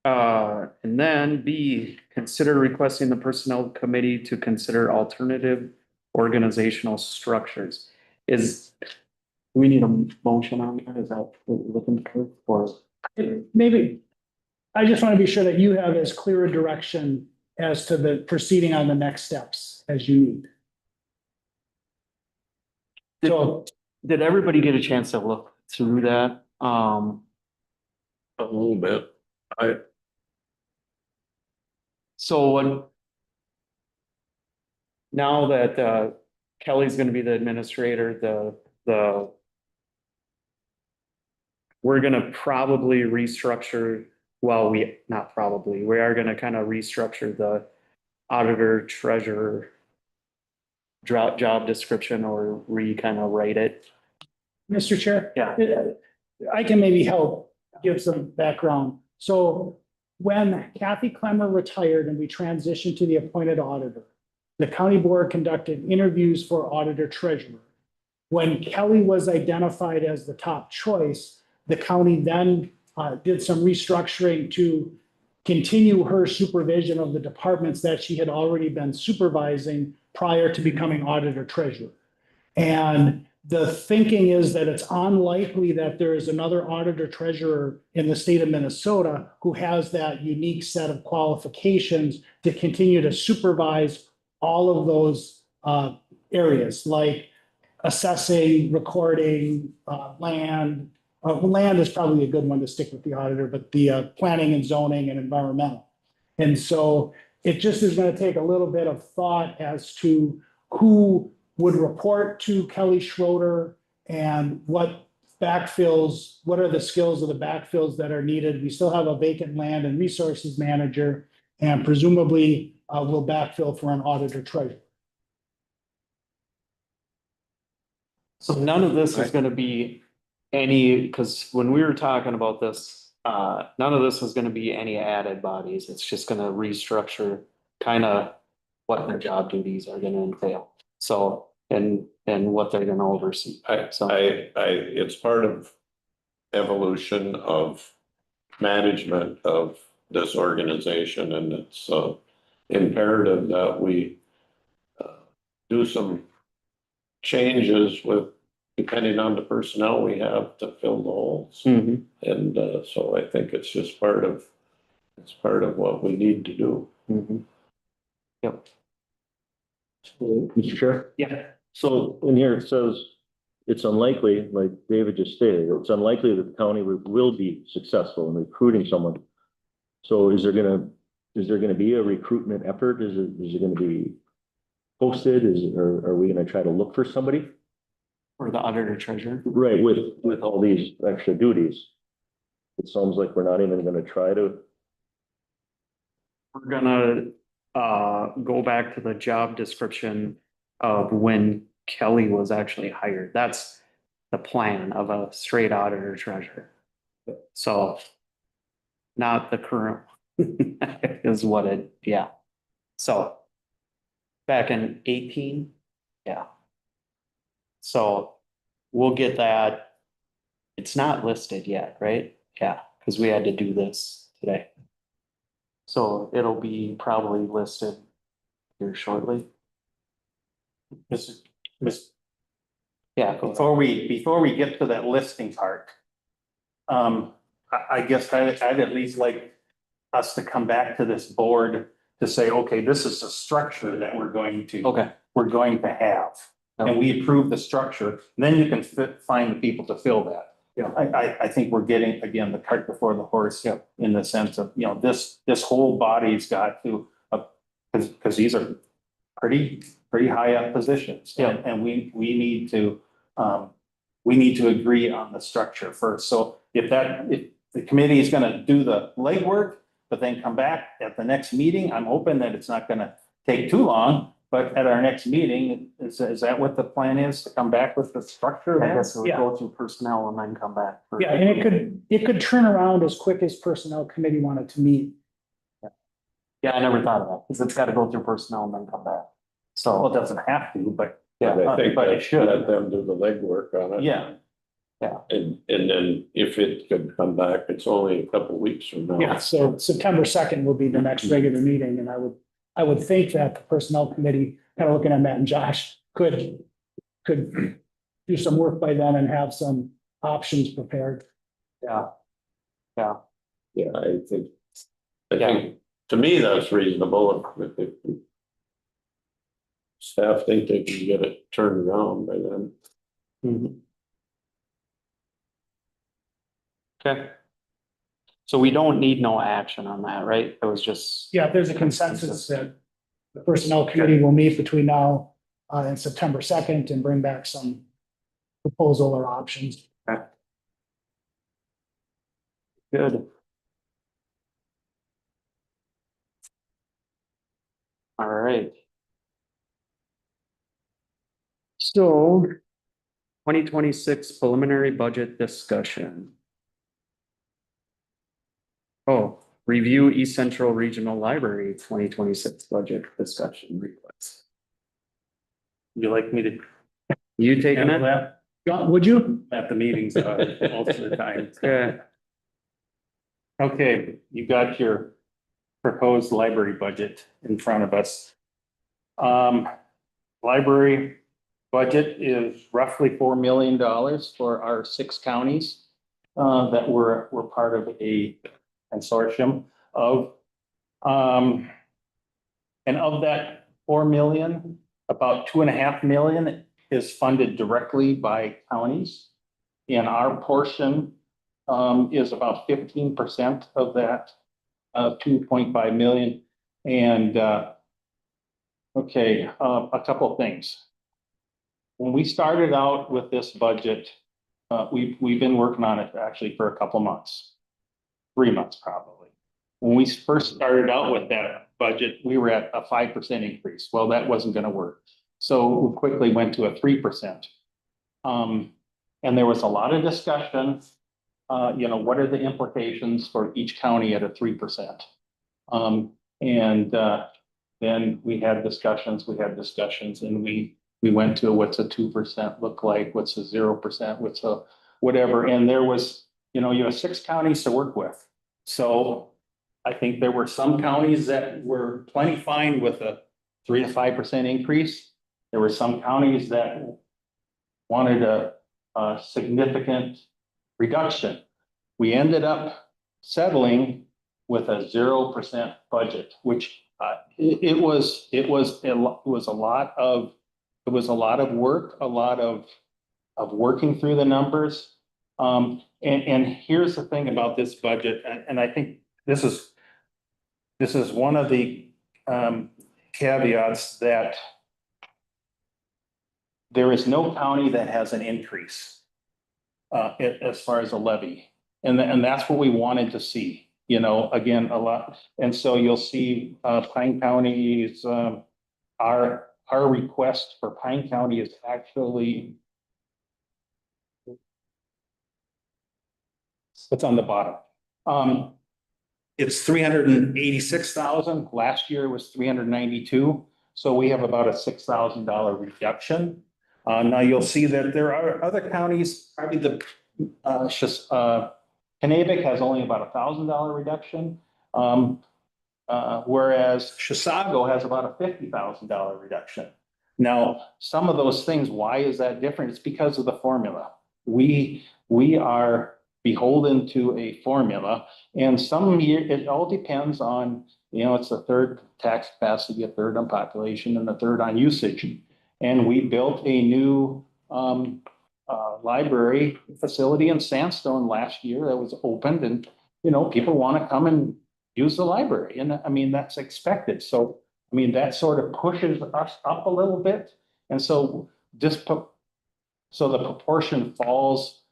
C: And then B, consider requesting the personnel committee to consider alternative organizational structures. Do we need a motion on that? Is that what we're looking for? Or
B: Maybe, I just want to be sure that you have as clear a direction as to the proceeding on the next steps as you need. So,
C: did everybody get a chance to look through that?
D: A little bit.
C: So what? Now that Kelly's gonna be the administrator, we're gonna probably restructure, well, not probably, we are gonna kind of restructure the auditor treasurer job description or kind of write it.
B: Mr. Chair?
C: Yeah.
B: I can maybe help give some background. So when Kathy Clemmer retired and we transitioned to the appointed auditor, the county board conducted interviews for auditor treasurer. When Kelly was identified as the top choice, the county then did some restructuring to continue her supervision of the departments that she had already been supervising prior to becoming auditor treasurer. And the thinking is that it's unlikely that there is another auditor treasurer in the state of Minnesota who has that unique set of qualifications to continue to supervise all of those areas like assessing, recording, land. Land is probably a good one to stick with the auditor, but the planning and zoning and environmental. And so it just is going to take a little bit of thought as to who would report to Kelly Schroeder and what backfills, what are the skills of the backfills that are needed. We still have a vacant land and resources manager, and presumably will backfill for an auditor treasurer.
C: So none of this is gonna be because when we were talking about this, none of this was gonna be any added bodies. It's just gonna restructure kind of what their job duties are gonna entail. So, and what they're gonna oversee.
D: It's part of evolution of management of this organization, and it's imperative that we do some changes depending on the personnel we have to fill the holes.
C: Mhm.
D: And so I think it's just part of what we need to do.
C: Mhm. Yep.
J: Mr. Chair,
C: Yeah.
J: so in here it says, it's unlikely, like David just stated, it's unlikely that the county will be successful in recruiting someone. So is there gonna be a recruitment effort? Is it gonna be posted? Or are we gonna try to look for somebody?
C: Or the auditor treasurer.
J: Right, with all these extra duties. It sounds like we're not even gonna try to.
C: We're gonna go back to the job description of when Kelly was actually hired. That's the plan of a straight auditor treasurer. So not the current one is what yeah. So back in 18, yeah. So we'll get that. It's not listed yet, right? Yeah, because we had to do this today. So it'll be probably listed here shortly. Yeah, go ahead.
A: Before we get to that listing part, I guess I'd at least like us to come back to this board to say, okay, this is the structure that we're going to have. And we approve the structure, then you can find the people to fill that.
C: Yeah.
A: I think we're getting, again, the cart before the horse.
C: Yeah.
A: In the sense of, this whole body's got to, because these are pretty high up positions.
C: Yeah.
A: And we need to agree on the structure first. So if the committee is gonna do the legwork, but then come back at the next meeting, I'm hoping that it's not gonna take too long. But at our next meeting, is that what the plan is, to come back with the structure?
C: I guess it would
B: Yeah.
C: go through personnel and then come back.
B: Yeah, and it could turn around as quick as personnel committee wanted to meet.
C: Yeah, I never thought of that, because it's gotta go through personnel and then come back.
A: Well,
C: So,
A: it doesn't have to, but
D: I think
A: but it
D: that
A: should.
D: let them do the legwork on it.
A: Yeah.
D: And then if it could come back, it's only a couple of weeks from now.
B: Yeah, so September 2nd will be the next regular meeting, and I would think that the personnel committee, kind of looking at Matt and Josh, could do some work by then and have some options prepared.
C: Yeah.
D: Yeah, I think, to me, that's reasonable. If staff think they can get it turned around by then.
C: Okay. So we don't need no action on that, right? It was just.
B: Yeah, there's a consensus that the personnel committee will meet between now and September 2nd and bring back some proposal or options.
C: Good. All right. So 2026 preliminary budget discussion. Oh, review East Central Regional Library 2026 budget discussion request.
A: Would you like me to
C: You taking
A: handle
C: it?
A: that
B: John, would you?
A: at the meetings most of the time?
C: Okay.
A: Okay, you got your proposed library budget in front of us. Library budget is roughly $4 million for our 6 counties that were part of a consortium of. And of that 4 million, about 2.5 million is funded directly by counties. And our portion is about 15% of that 2.5 million. And okay, a couple of things. When we started out with this budget, we've been working on it actually for a couple months, 3 months probably. When we first started out with that budget, we were at a 5% increase. Well, that wasn't going to work. So we quickly went to a 3%. And there was a lot of discussion, what are the implications for each county at a 3%? Then we had discussions, and we went to what's a 2% look like, what's a 0%, what's a whatever. And there was, you have 6 counties to work with. So I think there were some counties that were plenty fine with a 3 to 5% increase. There were some counties that wanted a significant reduction. We ended up settling with a 0% budget, which it was a lot of work, a lot of working through the numbers. And here's the thing about this budget, and I think this is one of the caveats, that there is no county that has an increase as far as a levy. And that's what we wanted to see, again, a lot. And so you'll see Pine County's, our request for Pine County is actually, it's on the bottom. It's 386,000. Last year was 392. So we have about a $6,000 reduction. Now you'll see that there are other counties, probably the Kennebec has only about $1,000 reduction. Whereas Chisago has about a $50,000 reduction. Now, some of those things, why is that different? It's because of the formula. We are beholden to a formula, and some year it all depends on, it's a third tax capacity, a third on population, and a third on usage. And we built a new library facility in Sandstone last year that was opened, and people want to come and use the library, and I mean that's expected. So I mean that sort of pushes us up a little bit, and so the proportion falls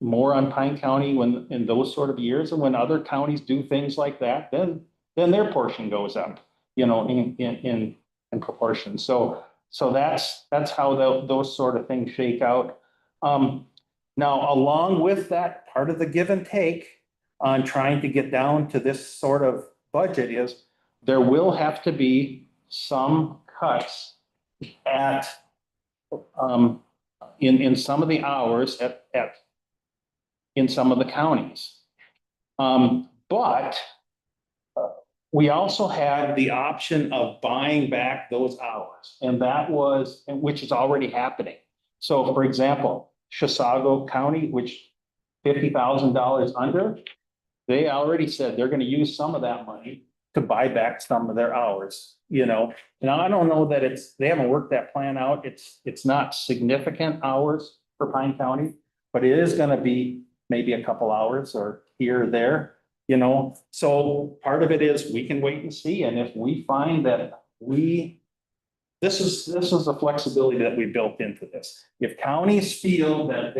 A: more on Pine County when in those sort of years, and when other counties do things like that, then their portion goes up, in proportion. So that's how those sort of things shake out. Now, along with that, part of the give and take on trying to get down to this sort of budget is there will have to be some cuts at in some of the hours in some of the counties. But we also had the option of buying back those hours, and that was, which is already happening. So for example, Chisago County, which $50,000 under, they already said they're gonna use some of that money to buy back some of their hours, you know? Now, I don't know that they haven't worked that plan out. It's not significant hours for Pine County, but it is gonna be maybe a couple hours or here or there, you know? So part of it is we can wait and see, and if we find that this is a flexibility that we built into this. If counties feel that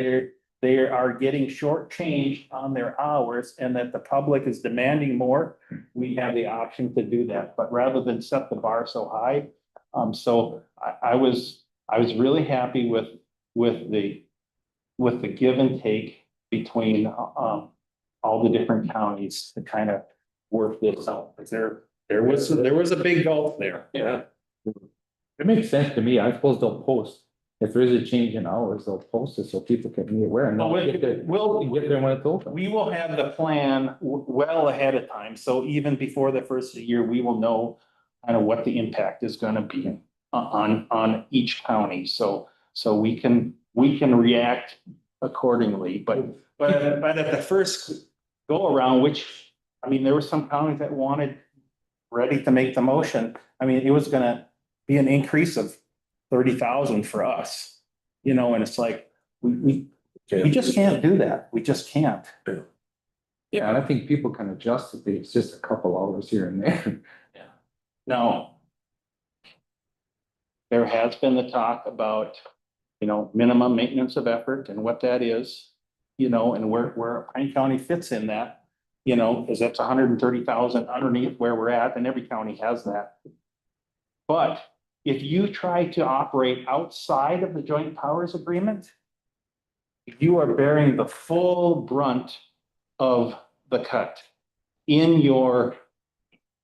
A: they are getting shortchanged on their hours and that the public is demanding more, we have the option to do that. But rather than set the bar so high, so I was really happy with the give and take between all the different counties to kind of work this out. Because there was a big gulf there.
D: Yeah.
F: It makes sense to me. I suppose they'll post. If there is a change in hours, they'll post it so people can be aware and get there when it's open.
A: We will have the plan well ahead of time. So even before the first of the year, we will know kind of what the impact is gonna be on each county. So we can react accordingly. But at the first go around, which, I mean, there were some counties that wanted ready to make the motion. I mean, it was gonna be an increase of 30,000 for us, you know, and it's like, we just can't do that. We just can't.
F: Yeah, and I think people can adjust if it's just a couple hours here and there.
A: Now, there has been the talk about, you know, minimum maintenance of effort and what that is, you know, and where Pine County fits in that, you know, because that's 130,000 underneath where we're at, and every county has that. But if you try to operate outside of the joint powers agreement, you are bearing the full brunt of the cut in your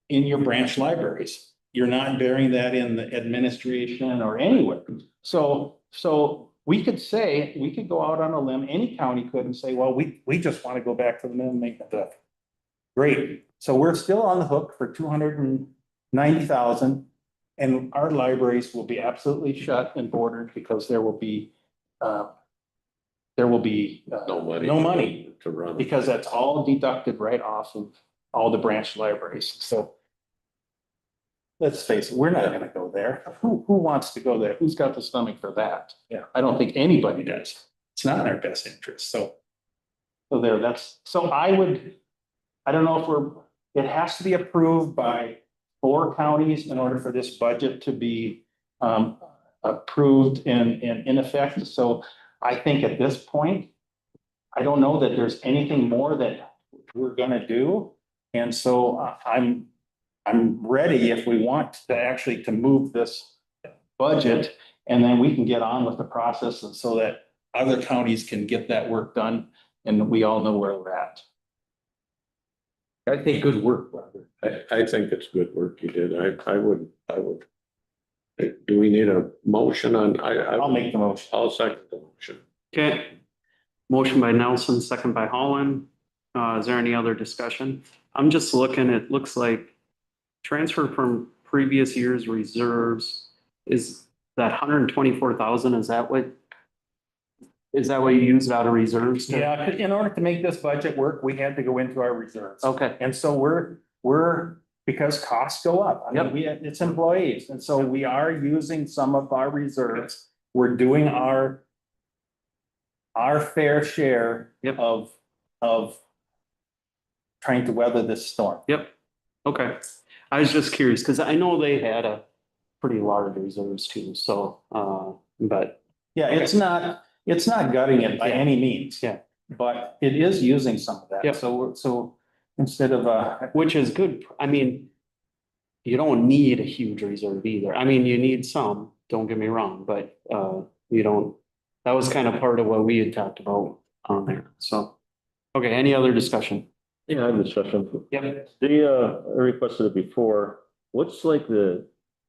A: branch libraries. You're not bearing that in the administration or anywhere. So we could go out on a limb, any county could, and say, well, we just want to go back to the minimum maintenance effort. Great. So we're still on the hook for 290,000. And our libraries will be absolutely shut and bordered because there will be no money
D: to run.
A: because that's all deducted right off of all the branch libraries. So let's face it, we're not gonna go there. Who wants to go there? Who's got the stomach for that? Yeah, I don't think anybody does. It's not in our best interest. So I don't know if it has to be approved by 4 counties in order for this budget to be approved and in effect. So I think at this point, I don't know that there's anything more that we're gonna do. And so I'm ready if we want to actually to move this budget, and then we can get on with the process, and so that other counties can get that work done and we all know where we're at.
F: I think good work, Robert.
D: I think it's good work you did. I would. Do we need a motion on?
A: I'll make the motion.
D: I'll second the motion.
C: Okay. Motion by Nelson, second by Holland. Is there any other discussion? I'm just looking, it looks like transfer from previous year's reserves is that 124,000, is that what you used out of reserves?
A: Yeah, in order to make this budget work, we had to go into our reserves.
C: Okay,
A: And so we're, because costs go up. I mean, it's employees. And so we are using some of our reserves. We're doing our fair share
C: Yep.
A: of trying to weather this storm.
C: yep, okay. I was just curious, because I know they had a pretty large reserves too, so, but,
A: Yeah, it's not gutting it by any means.
C: Yeah.
A: But it is using some of that.
C: Yep.
A: So instead of,
C: which is good. I mean, you don't need a huge reserve either. I mean, you need some, don't get me wrong, but, you don't, that was kind of part of what we had talked about on there, so. Okay, any other discussion?
J: Yeah, I have a discussion.
C: Yep.
J: I requested it before. What's like the,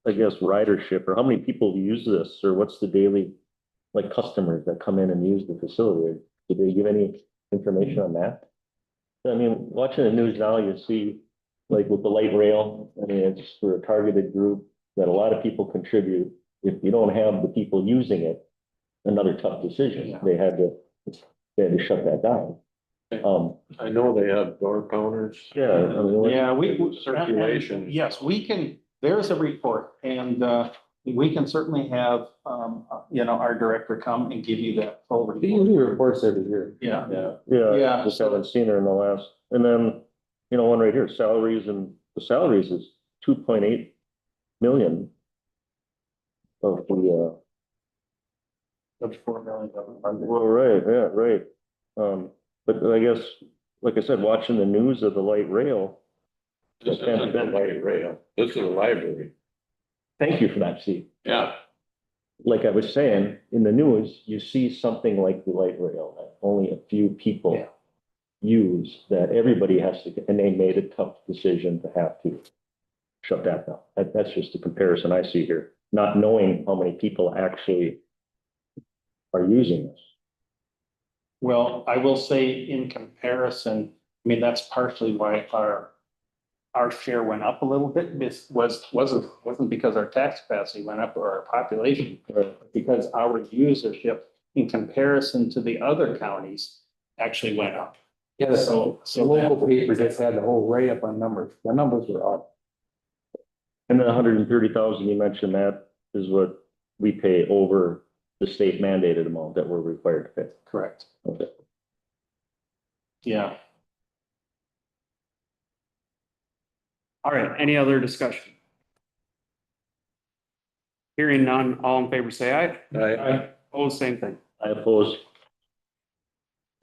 J: I guess, ridership, or how many people use this, or what's the daily like customers that come in and use the facility? Did they give any information on that? I mean, watching the news now, you see, like with the light rail, I mean, it's for a targeted group that a lot of people contribute. If you don't have the people using it, another tough decision. They had to shut that down.
D: I know they have door counters.
J: Yeah, I mean,
A: Yeah, we.
D: Circulation.
A: Yes, we can, there's a report and, we can certainly have, our director come and give you that full
F: He
A: report.
F: usually reports every year.
A: Yeah.
J: yeah,
A: Yeah.
J: just haven't seen her in the last, and then, one right here, salaries, and the salaries is 2.8 million. Of the,
A: That's 4 million.
J: well, right, yeah, right. But I guess, like I said, watching the news of the light rail.
D: This isn't a light rail. This is a library.
J: Thank you for that, Steve.
D: Yeah.
J: Like I was saying, in the news, you see something like the light rail that only a few people
A: Yeah.
J: use, that everybody has to, and they made a tough decision to have to shut that down. That's just a comparison I see here, not knowing how many people actually are using this.
A: Well, I will say in comparison, I mean, that's partially why our share went up a little bit. This wasn't because our tax capacity went up or our population, because our usership in comparison to the other counties actually went up.
F: Yeah, the
A: So
F: local paper just had the whole write-up on numbers. The numbers were up.
J: And the 130,000 you mentioned, that is what we pay over the state mandated amount that we're required to pay.
A: Correct.
J: Okay.
A: Yeah.
C: All right, any other discussion? Hearing none, all in favor, say aye.
D: Aye.
C: Oh, same thing.
J: I oppose.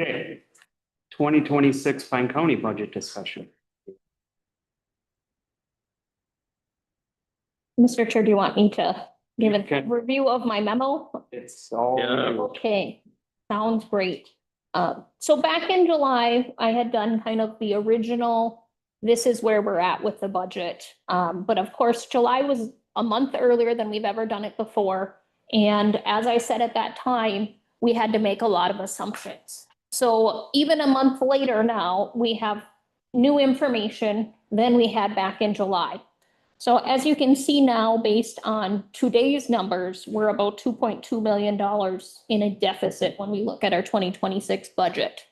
C: Okay. 2026 Pine County budget discussion.
G: Mr. Chair, do you want me to give
C: Okay.
G: a review of my memo?
C: It's all.
D: Yeah.
G: Okay, sounds great. So back in July, I had done kind of the original, this is where we're at with the budget. But of course, July was a month earlier than we've ever done it before. And as I said at that time, we had to make a lot of assumptions. So even a month later now, we have new information than we had back in July. So as you can see now, based on today's numbers, we're about $2.2 million in a deficit when we look at our 2026 budget.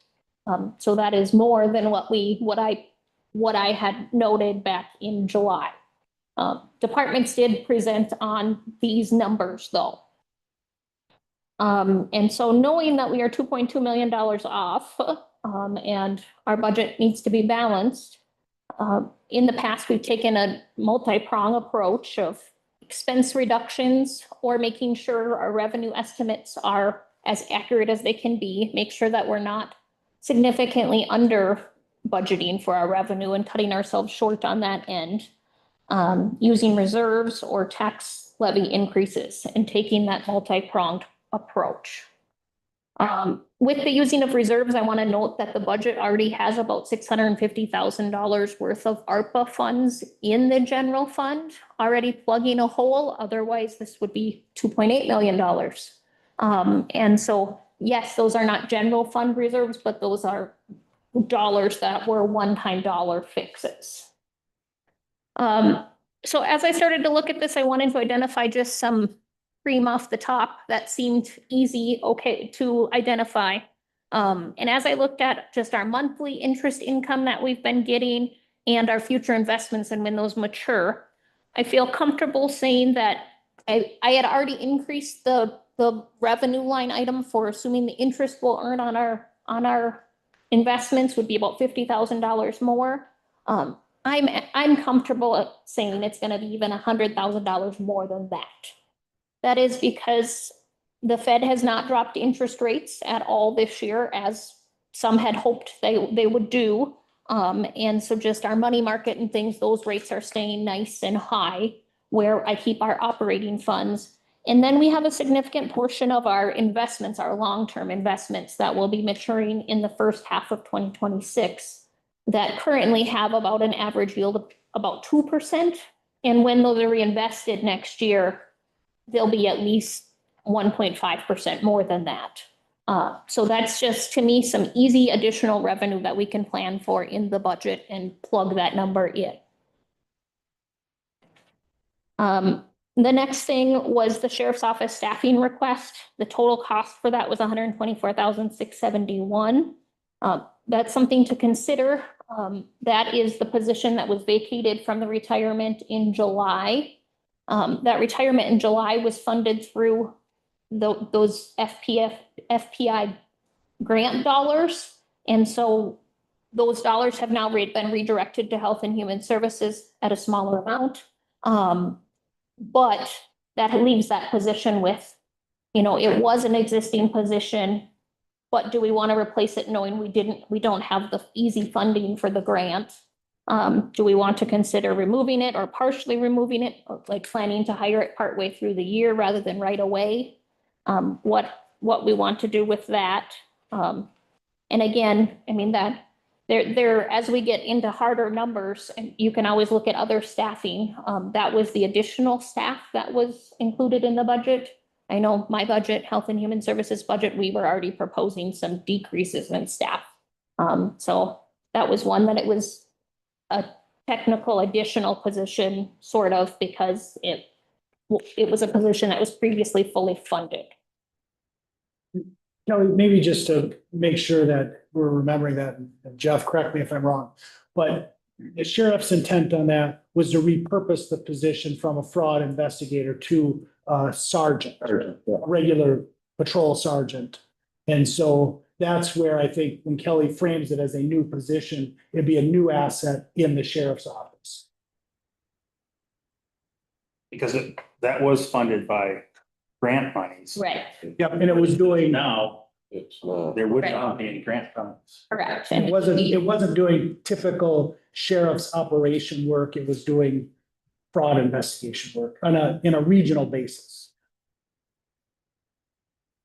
G: So that is more than what I had noted back in July. Departments did present on these numbers though. And so knowing that we are $2.2 million off, and our budget needs to be balanced, in the past, we've taken a multi-prong approach of expense reductions or making sure our revenue estimates are as accurate as they can be, make sure that we're not significantly under budgeting for our revenue and cutting ourselves short on that end, using reserves or tax levy increases and taking that multi-pronged approach. With the using of reserves, I want to note that the budget already has about $650,000 worth of ARPA funds in the general fund, already plugging a hole. Otherwise, this would be $2.8 million. And so, yes, those are not general fund reserves, but those are dollars that were one-time dollar fixes. So as I started to look at this, I wanted to identify just some cream off the top that seemed easy, okay, to identify. And as I looked at just our monthly interest income that we've been getting and our future investments and when those mature, I feel comfortable saying that I had already increased the revenue line item for assuming the interest we'll earn on our investments would be about $50,000 more. I'm comfortable saying it's going to be even $100,000 more than that. That is because the Fed has not dropped interest rates at all this year, as some had hoped they would do. And so just our money market and things, those rates are staying nice and high where I keep our operating funds. And then we have a significant portion of our investments, our long-term investments that will be maturing in the first half of 2026 that currently have about an average yield of about 2%. And when those are reinvested next year, they'll be at least 1.5% more than that. So that's just, to me, some easy additional revenue that we can plan for in the budget and plug that number in. The next thing was the sheriff's office staffing request. The total cost for that was $124,671. That's something to consider. That is the position that was vacated from the retirement in July. That retirement in July was funded through those FPI grant dollars. And so those dollars have now been redirected to Health and Human Services at a smaller amount. But that leaves that position with, it was an existing position, but do we want to replace it knowing we don't have the easy funding for the grant? Do we want to consider removing it or partially removing it, or like planning to hire it partway through the year rather than right away? What we want to do with that. And again, I mean, that there, as we get into harder numbers, and you can always look at other staffing. That was the additional staff that was included in the budget. I know my budget, Health and Human Services budget, we were already proposing some decreases in staff. So that was one that it was a technical additional position, sort of, because it was a position that was previously fully funded.
B: Kelly, maybe just to make sure that we're remembering that, and Jeff, correct me if I'm wrong, but the sheriff's intent on that was to repurpose the position from a fraud investigator to a sergeant, a regular patrol sergeant. And so that's where I think when Kelly frames it as a new position, it'd be a new asset in the sheriff's office.
A: Because that was funded by grant monies.
G: Right,
B: Yep, and it was doing,
A: Now,
D: It's not.
A: there would
G: Right.
A: not be any grant funds.
G: correct.
B: it wasn't doing typical sheriff's operation work. It was doing fraud investigation work in a regional basis.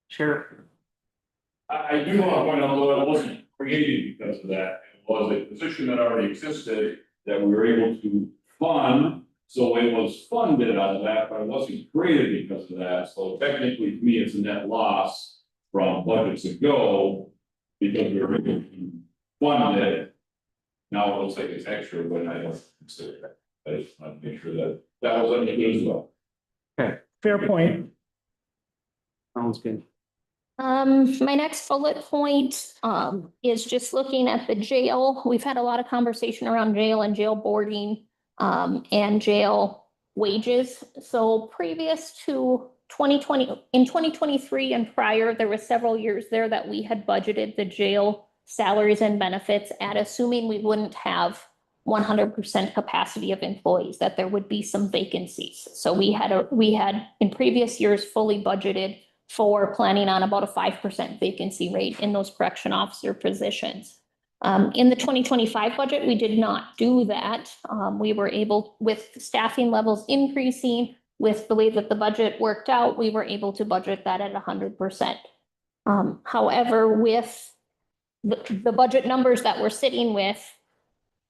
A: Sheriff,
D: I do want to point out, though, it wasn't created because of that. It was a position that already existed that we were able to fund. So it was funded out of that, but it wasn't created because of that. So technically, to me, it's a net loss from budgets ago because we were able to fund it. Now it looks like it's extra, but I don't consider that. I just want to make sure that that was understood as well.
B: Fair point.
C: Sounds good.
G: My next bullet point, is just looking at the jail. We've had a lot of conversation around jail and jail boarding, and jail wages. So previous to 2020, in 2023 and prior, there were several years there that we had budgeted the jail salaries and benefits at assuming we wouldn't have 100% capacity of employees, that there would be some vacancies. So we had in previous years fully budgeted for planning on about a 5% vacancy rate in those correction officer positions. In the 2025 budget, we did not do that. We were able, with staffing levels increasing, with the way that the budget worked out, we were able to budget that at 100%. However, with the budget numbers that we're sitting with,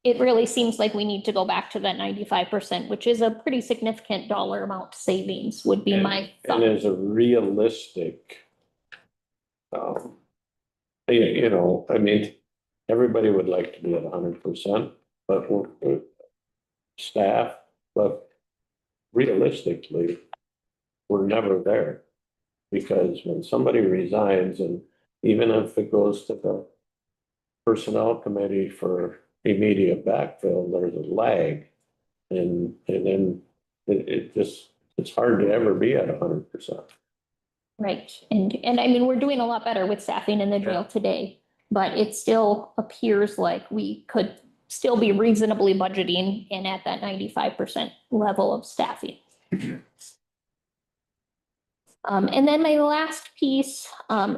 G: it really seems like we need to go back to that 95%, which is a pretty significant dollar amount savings, would be my thought.
K: And as a realistic, you know, I mean, everybody would like to be at 100%, but staff, but realistically, we're never there. Because when somebody resigns, and even if it goes to the personnel committee for immediate backfill, there's a lag. And then it's hard to ever be at 100%.
G: Right, and I mean, we're doing a lot better with staffing in the jail today, but it still appears like we could still be reasonably budgeting and at that 95% level of staffing. And then my last piece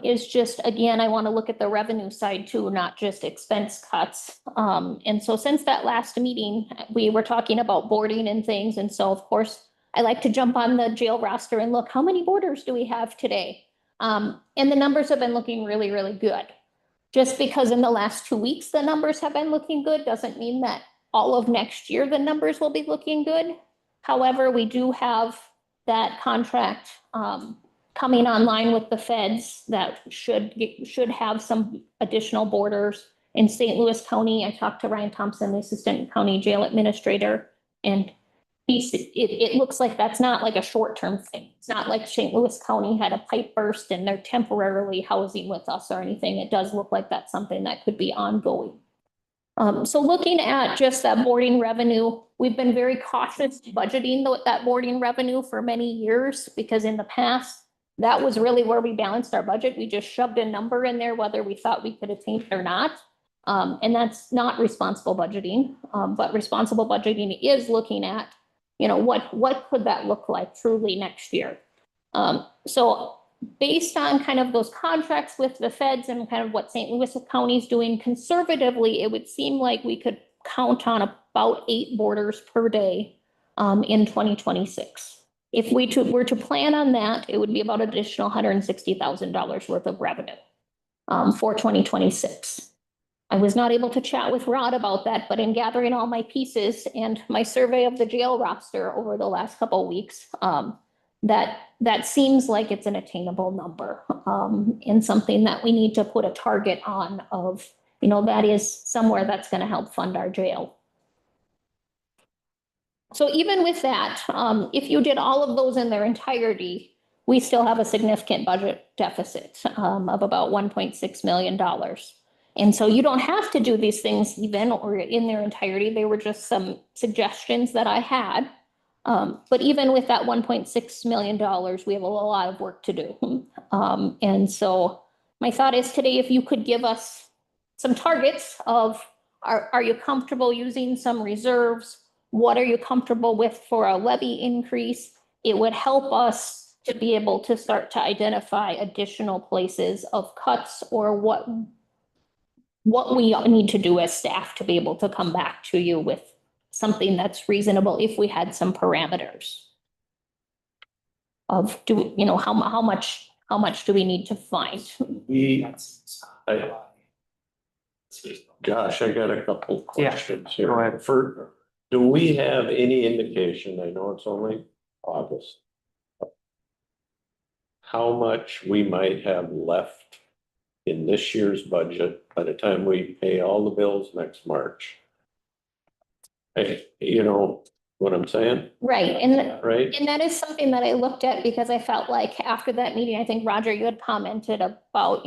G: is just, again, I want to look at the revenue side too, not just expense cuts. And so since that last meeting, we were talking about boarding and things. And so of course, I like to jump on the jail roster and look, how many boarders do we have today? And the numbers have been looking really, really good. Just because in the last 2 weeks, the numbers have been looking good doesn't mean that all of next year, the numbers will be looking good. However, we do have that contract coming online with the feds that should have some additional borders. In St. Louis County, I talked to Ryan Thompson, the Assistant County Jail Administrator, and it looks like that's not like a short-term thing. It's not like St. Louis County had a pipe burst and they're temporarily housing with us or anything. It does look like that's something that could be ongoing. So looking at just that boarding revenue, we've been very cautious budgeting that boarding revenue for many years, because in the past, that was really where we balanced our budget. We just shoved a number in there, whether we thought we could attain it or not. And that's not responsible budgeting. But responsible budgeting is looking at, what could that look like truly next year? So based on kind of those contracts with the feds and kind of what St. Louis County is doing conservatively, it would seem like we could count on about 8 boarders per day in 2026. If we were to plan on that, it would be about additional $160,000 worth of revenue for 2026. I was not able to chat with Rod about that, but in gathering all my pieces and my survey of the jail roster over the last couple of weeks, that seems like it's an attainable number, and something that we need to put a target on of, that is somewhere that's going to help fund our jail. So even with that, if you did all of those in their entirety, we still have a significant budget deficit of about $1.6 million. And so you don't have to do these things even or in their entirety. They were just some suggestions that I had. But even with that $1.6 million, we have a lot of work to do. And so my thought is today, if you could give us some targets of, are you comfortable using some reserves? What are you comfortable with for a levy increase? It would help us to be able to start to identify additional places of cuts or what we need to do as staff to be able to come back to you with something that's reasonable if we had some parameters of how much do we need to find?
K: Josh, I got a couple questions here.
C: go ahead.
K: Do we have any indication, I know it's only August, how much we might have left in this year's budget by the time we pay all the bills next March? You know what I'm saying?
G: Right.
K: Right?
G: And that is something that I looked at because I felt like after that meeting, I think Roger, you had commented about,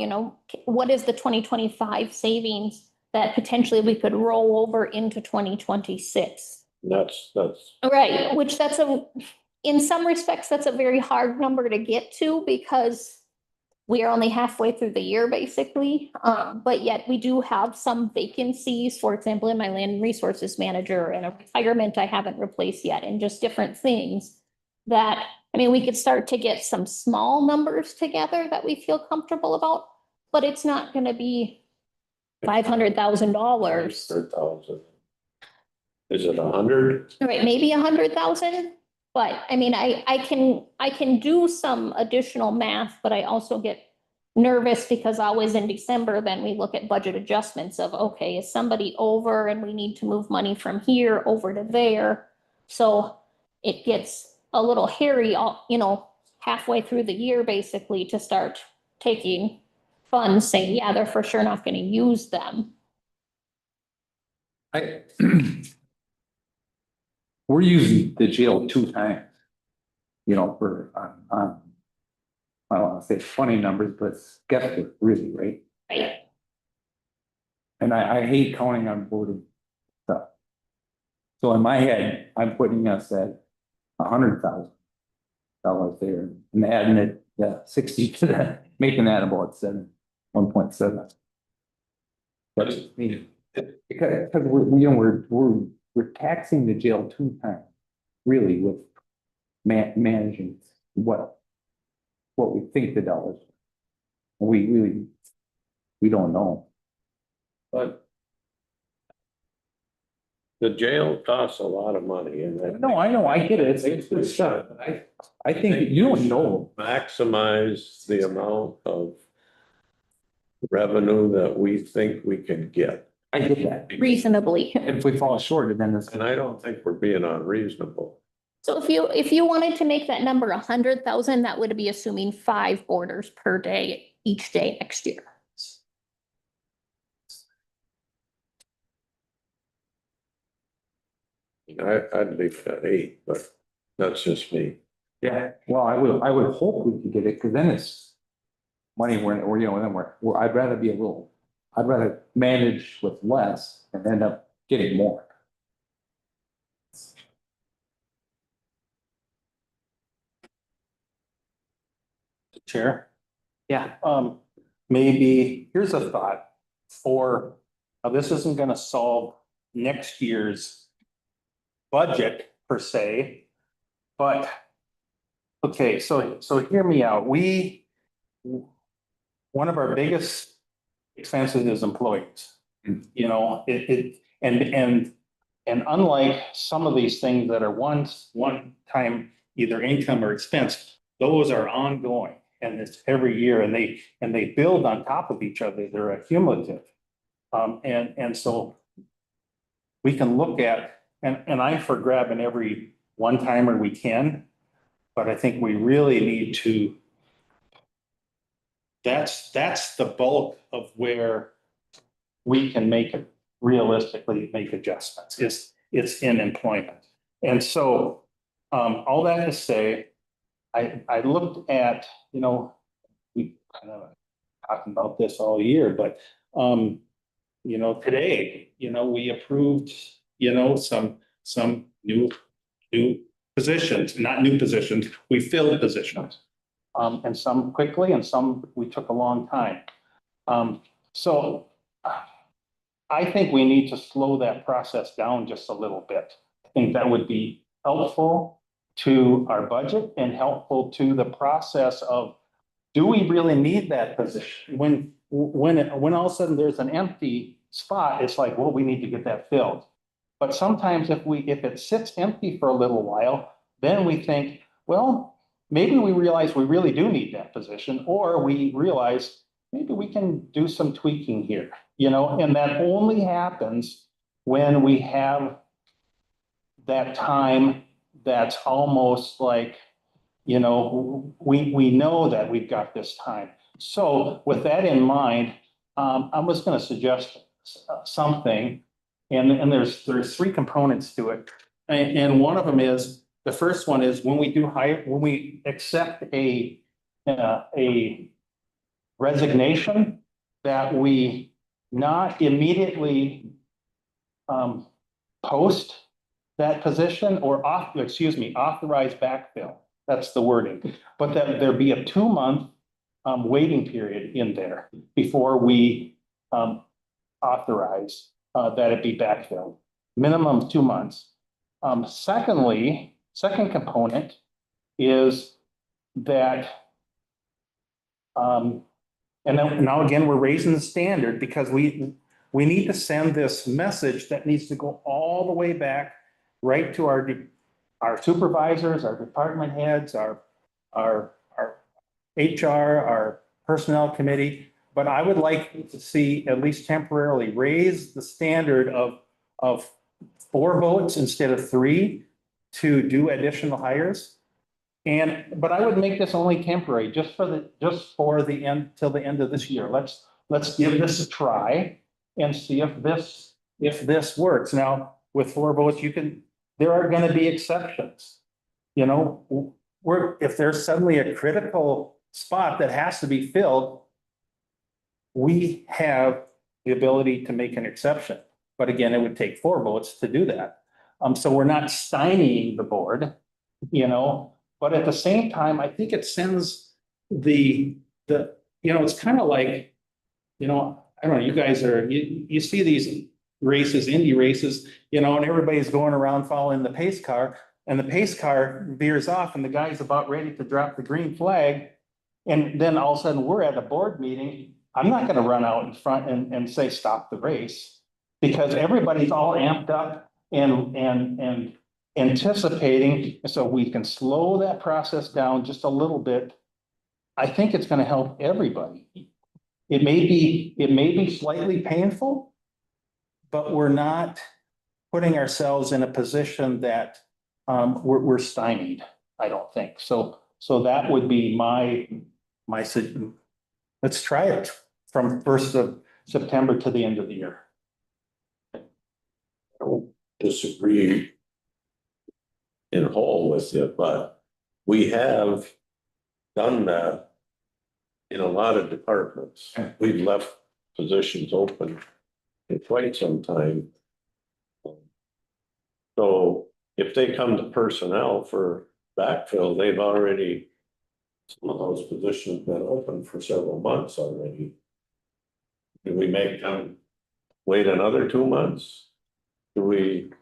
G: what is the 2025 savings that potentially we could roll over into 2026?
K: That's
G: Right, which in some respects, that's a very hard number to get to because we are only halfway through the year, basically. But yet we do have some vacancies, for example, in my land resources manager and a retirement I haven't replaced yet, and just different things that, we could start to get some small numbers together that we feel comfortable about, but it's not gonna be $500,000.
K: 100,000. Is it 100?
G: Right, maybe 100,000. But I can do some additional math, but I also get nervous because always in December, then we look at budget adjustments of, okay, is somebody over and we need to move money from here over to there. So it gets a little hairy, halfway through the year, basically, to start taking funds, saying, yeah, they're for sure not going to use them.
F: We're using the jail 2 times, for, I don't want to say funny numbers, but skeptic, really, right?
G: Right.
F: And I hate counting on voting stuff. So in my head, I'm putting us at $100,000 there and adding it, 60 to that, making that about 1.7. But because we're taxing the jail 2 times, really, with managing what we think the dollars. We don't know.
K: But the jail costs a lot of money and that.
F: No, I know, I get it. It's good stuff. I think you don't know.
K: Maximize the amount of revenue that we think we can get.
F: I get that.
G: Reasonably.
F: If we fall short, then it's.
K: And I don't think we're being unreasonable.
G: So if you wanted to make that number 100,000, that would be assuming 5 orders per day, each day next year.
K: I'd leave it at 8, but that's just me.
F: Yeah, well, I would hope we could get it, because then it's money where, you know, then I'd rather manage with less and end up getting more.
A: Chair.
C: Yeah.
A: Maybe, here's a thought for, now this isn't gonna solve next year's budget per se, but, okay, so hear me out. One of our biggest expenses is employees. You know, and unlike some of these things that are one time either income or expense, those are ongoing. And it's every year and they build on top of each other. They're accumulative. And so we can look at, and I'm for grabbing every one timer we can, but I think we really need to, that's the bulk of where we can realistically make adjustments. It's in employment. And so, all that to say, I looked at, you know, we kind of talking about this all year, but, you know, today, you know, we approved, you know, some new positions, not new positions, we filled positions. And some quickly and some we took a long time. So I think we need to slow that process down just a little bit. I think that would be helpful to our budget and helpful to the process of, do we really need that position? When all of a sudden there's an empty spot, it's like, well, we need to get that filled. But sometimes if it sits empty for a little while, then we think, well, maybe we realize we really do need that position, or we realize maybe we can do some tweaking here, you know, and that only happens when we have that time that's almost like, you know, we know that we've got this time. So with that in mind, I was going to suggest something, and there's 3 components to it. And one of them is, the first one is when we accept a resignation, that we not immediately post that position or authorize backfill. That's the wording, but that there be a 2-month waiting period in there before we authorize that it be backfilled, minimum 2 months. Second component is that, and then now again, we're raising the standard because we need to send this message that needs to go all the way back right to our supervisors, our department heads, our HR, our personnel committee. But I would like to see, at least temporarily, raise the standard of 4 votes instead of 3 to do additional hires. But I would make this only temporary, just for the end, till the end of this year. Let's give this a try and see if this works. Now, with 4 votes, there are going to be exceptions. You know, if there's suddenly a critical spot that has to be filled, we have the ability to make an exception. But again, it would take 4 votes to do that. So we're not stymieing the board, you know, but at the same time, I think it sends you know, it's kind of like, you know, I don't know, you guys you see these races, Indy races, you know, and everybody's going around following the pace car, and the pace car veers off and the guy's about ready to drop the green flag. And then all of a sudden we're at a board meeting. I'm not going to run out in front and say, stop the race, because everybody's all amped up and anticipating. So we can slow that process down just a little bit. I think it's going to help everybody. It may be slightly painful, but we're not putting ourselves in a position that we're stymied, I don't think. So that would be let's try it from 1st of September to the end of the year.
K: I don't disagree in whole with you, but we have done that in a lot of departments. We've left positions open in quite some time. So if they come to personnel for backfill, they've already, some of those positions been open for several months already. Do we make them wait another 2 months? Do we?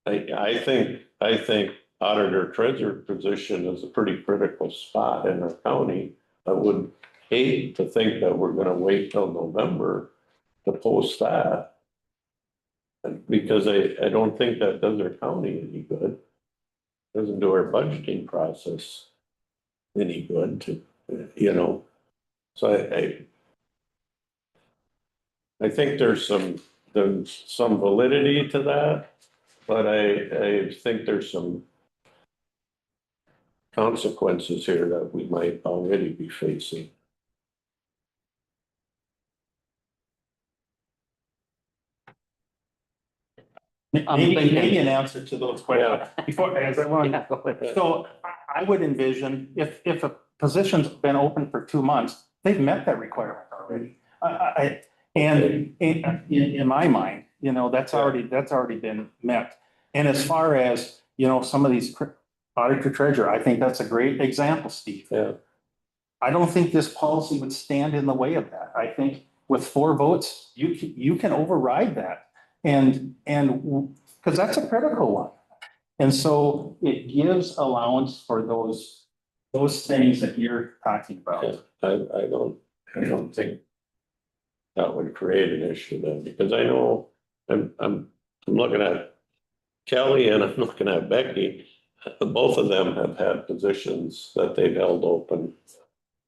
K: I think auditor treasurer position is a pretty critical spot in our county. I would hate to think that we're gonna wait till November to post that. Because I don't think that does our county any good. Doesn't do our budgeting process any good to, you know. So I think there's some validity to that, but I think there's some consequences here that we might already be facing.
A: Maybe an answer to those questions before, as I want. So I would envision if a position's been open for 2 months, they've met that requirement already. And in my mind, you know, that's already been met. And as far as, you know, some of these auditor treasurer, I think that's a great example, Steve.
K: Yeah.
A: I don't think this policy would stand in the way of that. I think with 4 votes, you can override that. And because that's a critical one. And so it gives allowance for those things that you're talking about.
K: Yeah, I don't think that would create an issue then, because I know I'm looking at Kelly and I'm looking at Becky. Both of them have had positions that they've held open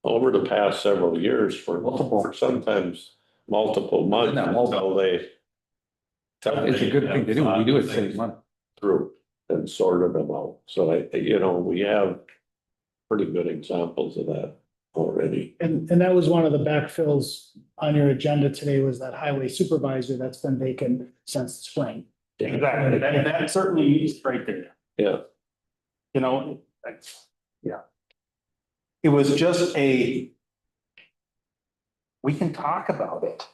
K: over the past several years for sometimes multiple months until they.
F: It's a good thing to do. We do it save money.
K: Through and sorted them out. So we have pretty good examples of that already.
B: And that was one of the backfills on your agenda today, was that highway supervisor that's been vacant since the spring.
A: Exactly. That certainly is right there.
K: Yeah.
A: You know, yeah. It was just we can talk about it,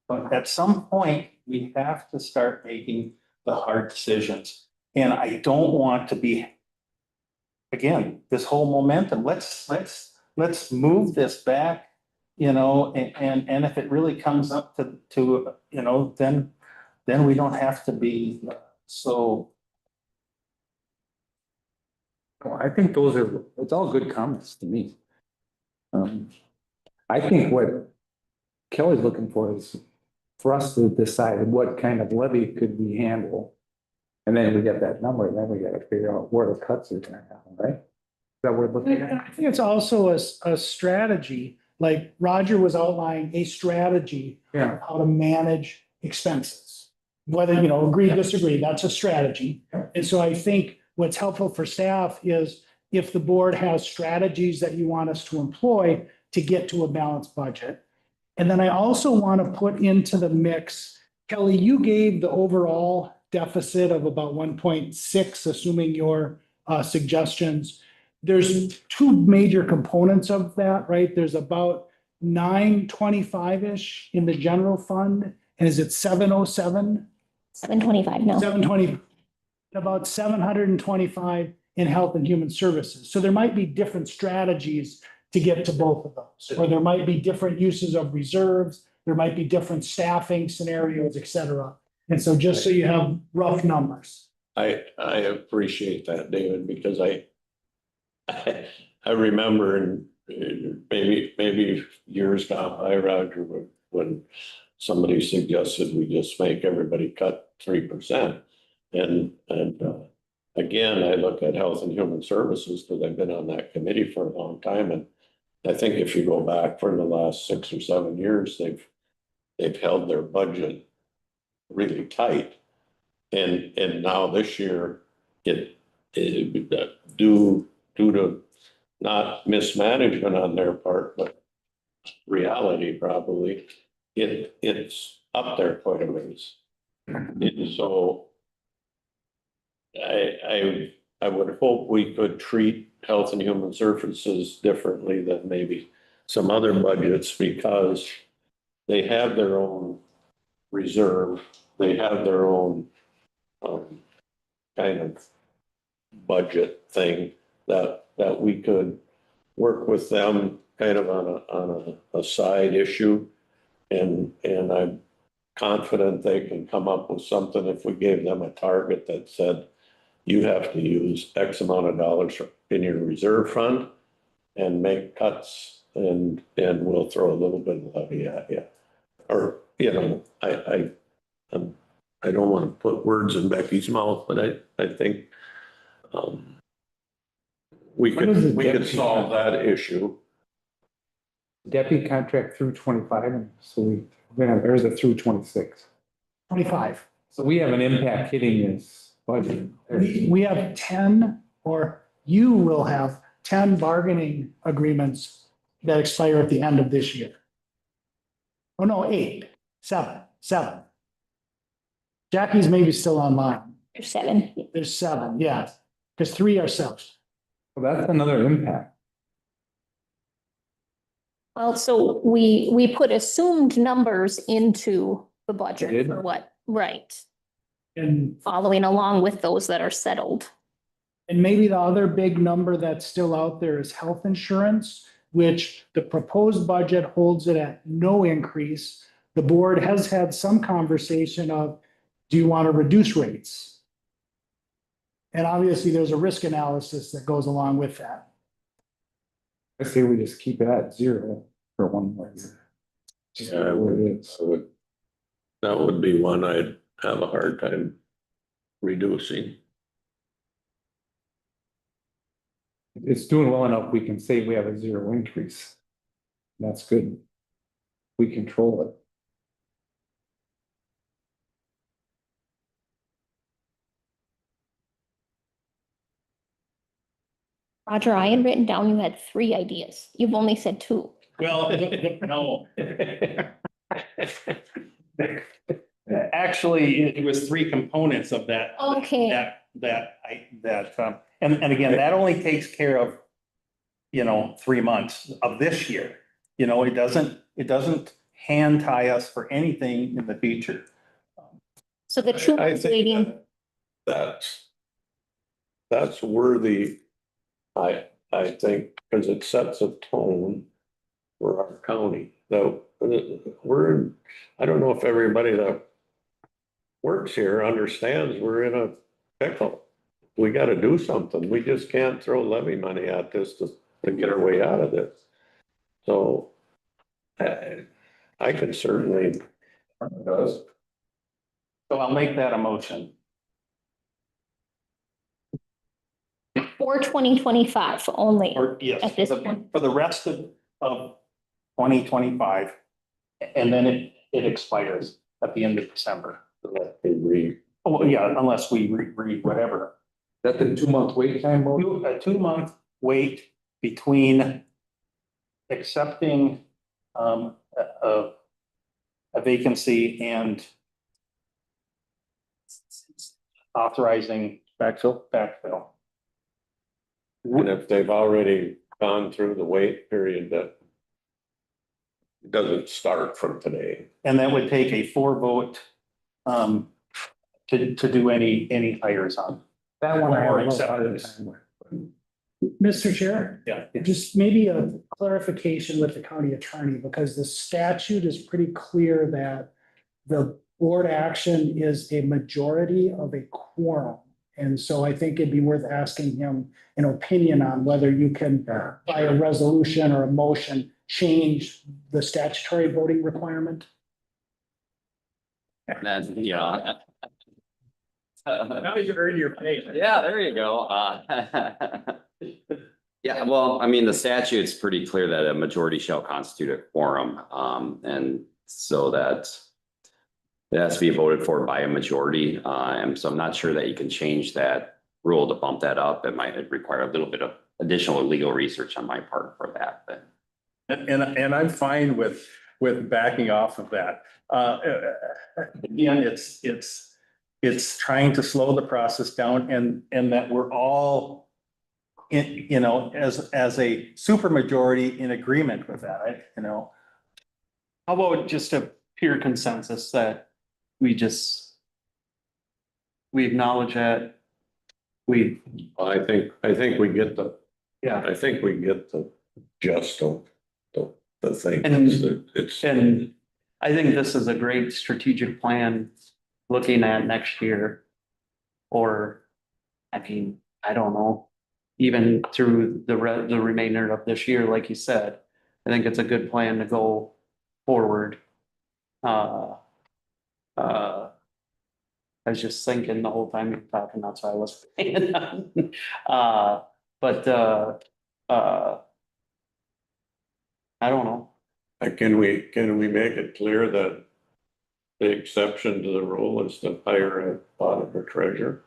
A: but at some point we have to start making the hard decisions. And I don't want to be, again, this whole momentum, let's move this back, you know, and if it really comes up to, you know, then we don't have to be so.
F: Well, I think it's all good comments to me. I think what Kelly's looking for is for us to decide what kind of levy could we handle. And then we get that number, and then we gotta figure out where the cuts are gonna happen, right? Is that what we're looking at?
B: I think it's also a strategy, like Roger was outlining a strategy.
F: Yeah.
B: of how to manage expenses. Whether, you know, agree, disagree, that's a strategy. And so I think what's helpful for staff is if the board has strategies that you want us to employ to get to a balanced budget. And then I also want to put into the mix, Kelly, you gave the overall deficit of about 1.6, assuming your suggestions. There's 2 major components of that, right? There's about 925-ish in the general fund. And is it 707?
G: 725, no.
B: 720, about 725 in health and human services. So there might be different strategies to get to both of those, or there might be different uses of reserves. There might be different staffing scenarios, et cetera. And so just so you have rough numbers.
K: I appreciate that, David, because I remember in maybe years gone by, Roger, when somebody suggested we just make everybody cut 3%. And again, I look at Health and Human Services because I've been on that committee for a long time. And I think if you go back for the last 6 or 7 years, they've held their budget really tight. And now this year, due to not mismanagement on their part, but reality probably, it's up there quite a ways. And so I would hope we could treat Health and Human Services differently than maybe some other budgets, because they have their own reserve, they have their own kind of budget thing that we could work with them kind of on a side issue. And I'm confident they can come up with something if we gave them a target that said, you have to use X amount of dollars in your reserve fund and make cuts, and we'll throw a little bit of levy at you. Or, you know, I don't want to put words in Becky's mouth, but I think we could solve that issue.
F: Deputy contract through 25, and so we're gonna have, there's a through 26.
B: 25.
F: So we have an impact hitting this budget.
B: We have 10, or you will have 10 bargaining agreements that expire at the end of this year. Oh, no, 8, 7. Jackie's maybe still online.
G: There's 7.
B: There's 7, yeah, because 3 are self.
F: Well, that's another impact.
G: Well, so we put assumed numbers into the budget
F: Did?
G: for what, right,
B: And
G: following along with those that are settled.
B: And maybe the other big number that's still out there is health insurance, which the proposed budget holds it at no increase. The board has had some conversation of, do you want to reduce rates? And obviously, there's a risk analysis that goes along with that.
F: I say we just keep it at 0 for 1 more year. Just
K: Yeah,
F: what it is.
K: That would be one I'd have a hard time reducing.
F: It's doing well enough, we can say we have a 0 increase. That's good. We control it.
G: Roger, I had written down you had 3 ideas. You've only said 2.
A: Well, no. Actually, it was 3 components of that.
G: Okay.
A: And again, that only takes care of, 3 months of this year. It doesn't hand tie us for anything in the future.
G: So the 2
K: I
G: months
K: think
G: waiting,
K: that's worthy. I think, because it sets a tone for our county. Though I don't know if everybody that works here understands we're in a pickle. We got to do something. We just can't throw levy money at this to get our way out of this. So I can certainly.
A: So I'll make that a motion.
G: for 2025 only.
A: Or yes,
G: At this point.
A: for the rest of 2025. And then it expires at the end of December. Oh, yeah, unless we read whatever.
F: That the 2-month wait time, Mo?
A: A 2-month wait between accepting a vacancy and authorizing
F: Backfill?
A: backfill.
K: And if they've already gone through the wait period, that doesn't start from today.
A: And that would take a 4 vote to do any hires on.
F: That one I have a little
A: Accept
F: harder
A: this.
F: time with.
B: Mr. Chair?
A: Yeah.
B: Just maybe a clarification with the county attorney, because the statute is pretty clear that the board action is a majority of a quorum. And so I think it'd be worth asking him an opinion on whether you can, by a resolution or a motion, change the statutory voting requirement.
H: That's, yeah.
A: Now you earn your pay.
H: Yeah, there you go. Yeah, well, I mean, the statute's pretty clear that a majority shall constitute a quorum. And so that it has to be voted for by a majority. And so I'm not sure that you can change that rule to bump that up. It might require a little bit of additional legal research on my part for that, but.
A: And I'm fine with backing off of that. Again, it's trying to slow the process down and that we're all in, you know, as a supermajority in agreement with that, you know.
C: How about just a pure consensus that we acknowledge that
K: I think we get the,
C: yeah.
K: I think we get the gist of the thing.
C: And-
K: It's.
C: And I think this is a great strategic plan looking at next year. Or, I mean, I don't know, even through the remainder of this year, like you said, I think it's a good plan to go forward. I was just thinking the whole time you were talking, that's why I was paying. I don't know.
K: Can we make it clear that the exception to the rule is to hire an auditor treasurer?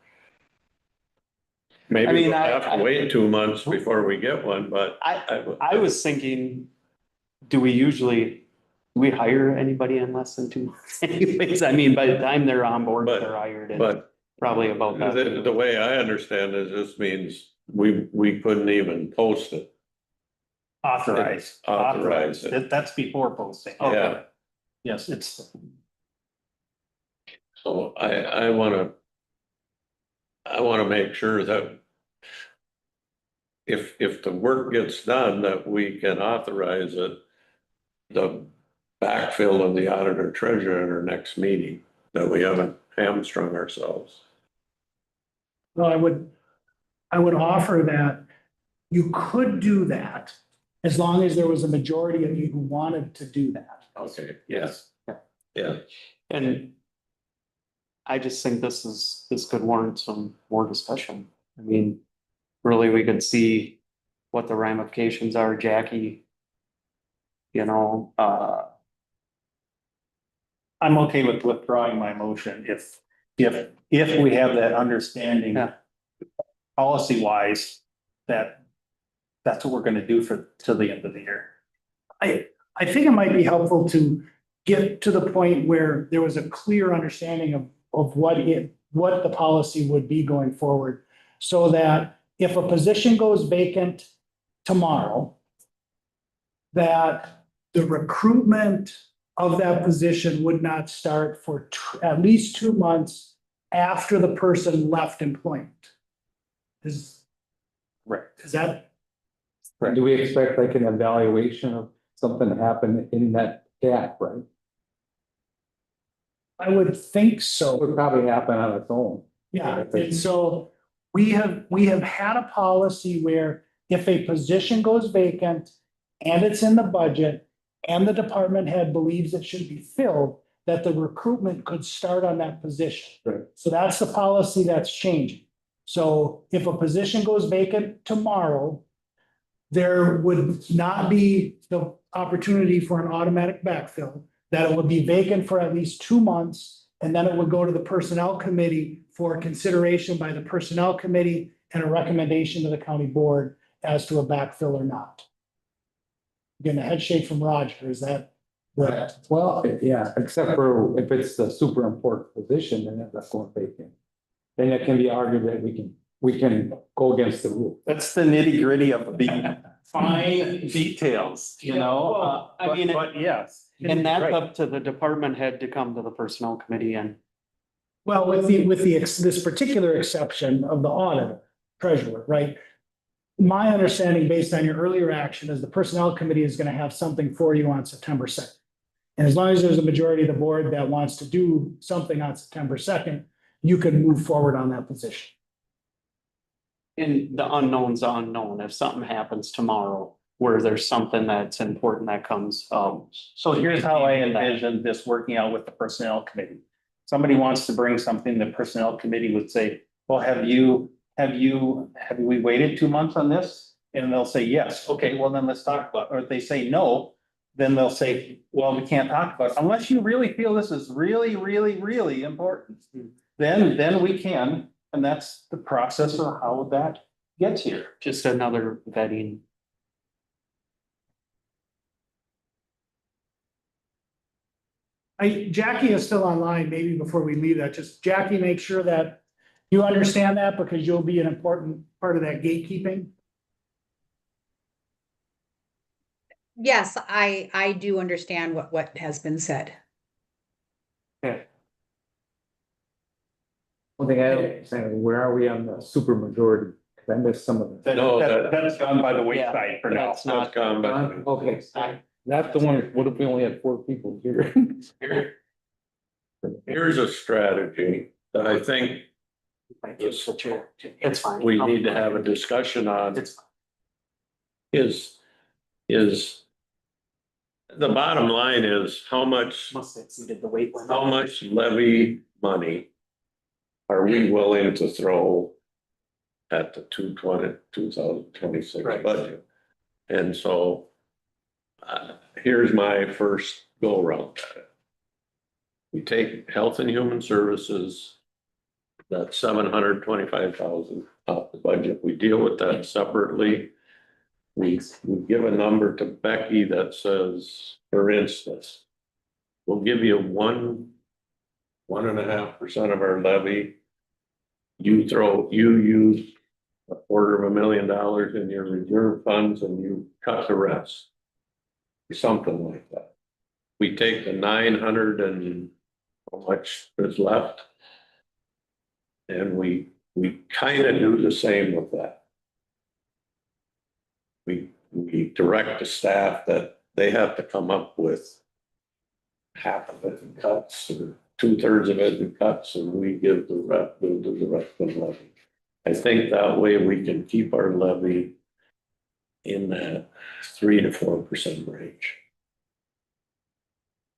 K: Maybe
C: mean,
K: we'll have to wait 2 months before we get one, but.
C: I was thinking, do we hire anybody in less than 2 months anyways? I mean, by the time they're on board,
K: But-
C: they're hired and
K: But
C: probably about that.
K: the way I understand it, this means we couldn't even post it.
A: Authorize.
K: Authorize it.
A: That's before posting.
K: Yeah.
A: Yes, it's,
K: So I wanna make sure that if the work gets done, that we can authorize it, the backfill of the auditor treasurer at our next meeting, that we haven't hamstrung ourselves.
B: Well, I would offer that you could do that as long as there was a majority of you who wanted to do that.
K: Okay,
C: Yes.
K: yeah.
C: And I just think this could warrant some more discussion. I mean, really, we could see what the ramifications are, Jackie. You know,
A: I'm okay with withdrawing my motion if we have that understanding.
C: Yeah.
A: Policy wise, that's what we're gonna do till the end of the year.
B: I think it might be helpful to get to the point where there was a clear understanding of what the policy would be going forward. So that if a position goes vacant tomorrow, that the recruitment of that position would not start for at least 2 months after the person left employment. Is that?
F: Do we expect like an evaluation of something to happen in that gap, right?
B: I would think
F: It
B: so.
F: would probably happen on its own.
B: Yeah, and so we have had a policy where if a position goes vacant and it's in the budget and the department head believes it should be filled, that the recruitment could start on that position.
F: Right.
B: So that's the policy that's changing. So if a position goes vacant tomorrow, there would not be the opportunity for an automatic backfill, that it would be vacant for at least 2 months, and then it would go to the personnel committee for consideration by the personnel committee and a recommendation to the county board as to a backfill or not. Getting a head shake from Roger, is that?
F: Well, yeah, except for if it's the super important position, then that's going vacant. Then it can be argued that we can go against the rule.
A: That's the nitty gritty of the fine details, you know?
C: Well, I mean,
A: But yes.
C: and that's
A: Right.
C: up to the department head to come to the personnel committee and.
B: Well, with this particular exception of the auditor, treasurer, right? My understanding, based on your earlier action, is the personnel committee is gonna have something for you on September 2nd. And as long as there's a majority of the board that wants to do something on September 2nd, you can move forward on that position.
C: And the unknown's unknown. If something happens tomorrow where there's something that's important that comes,
A: So here's how I envision this working out with the personnel committee. Somebody wants to bring something, the personnel committee would say, well, have we waited 2 months on this? And they'll say, yes, okay, well, then let's talk about it. Or if they say no, then they'll say, well, we can't talk about it unless you really feel this is really, really, really important. Then we can, And that's the process of how that gets here.
C: Just another vetting.
B: Jackie is still online, maybe before we leave that, just Jackie, make sure that you understand that because you'll be an important part of that gatekeeping.
L: Yes, I do understand what has been said.
C: Okay.
F: One thing I don't understand, where are we on the super majority? Cause I missed some of it.
K: No,
A: That's gone by the wayside for now.
C: That's not,
K: That's gone back.
F: Okay, that's the one, what if we only had 4 people here?
K: Here's a strategy that I think
C: it's fine.
K: we need to have a discussion on.
C: It's
K: Is the bottom line is how much
C: must have exceeded the weight limit.
K: how much levy money are we willing to throw at the 2026
C: Right.
K: budget? And so here's my first go around at it. We take Health and Human Services, that's 725,000 off the budget. We deal with that separately. We give a number to Becky that says, for instance, we'll give you 1.5% of our levy. You use $250,000 in your reserve funds and you cut the rest. Something like that. We take the 900 and how much is left. And we kind of do the same with that. We direct the staff that they have to come up with half of it in cuts or 2/3 of it in cuts, and we give the rest, we'll do the rest of the levy. I think that way we can keep our levy in that 3 to 4% range.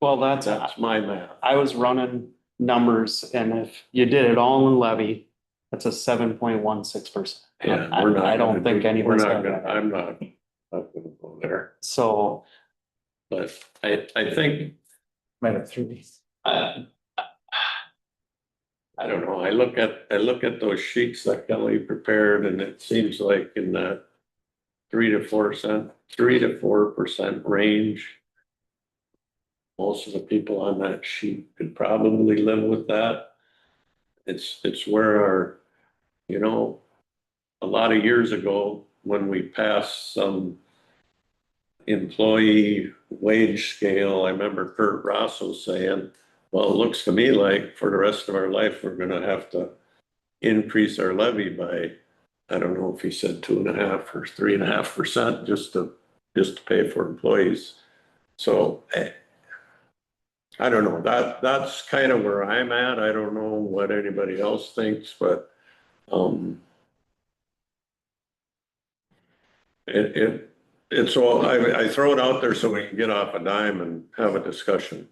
C: Well, that's
K: my math.
C: I was running numbers and if you did it all in levy, that's a 7.16%.
K: Yeah, we're not.
C: I don't think anyone's
K: We're not
C: gonna-
K: gonna, I'm not gonna go there,
C: So,
K: but I think,
F: -3.
K: I don't know, I look at those sheets that Kelly prepared and it seems like in that 3 to 4% range. Most of the people on that sheet could probably live with that. It's where our, a lot of years ago, when we passed some employee wage scale, I remember Kurt Rosso saying, well, it looks to me like for the rest of our life, we're gonna have to increase our levy by, I don't know if he said 2.5 or 3.5% just to pay for employees. So I don't know, that's kind of where I'm at. I don't know what anybody else thinks, but it's all, I throw it out there so we can get off a dime and have a discussion.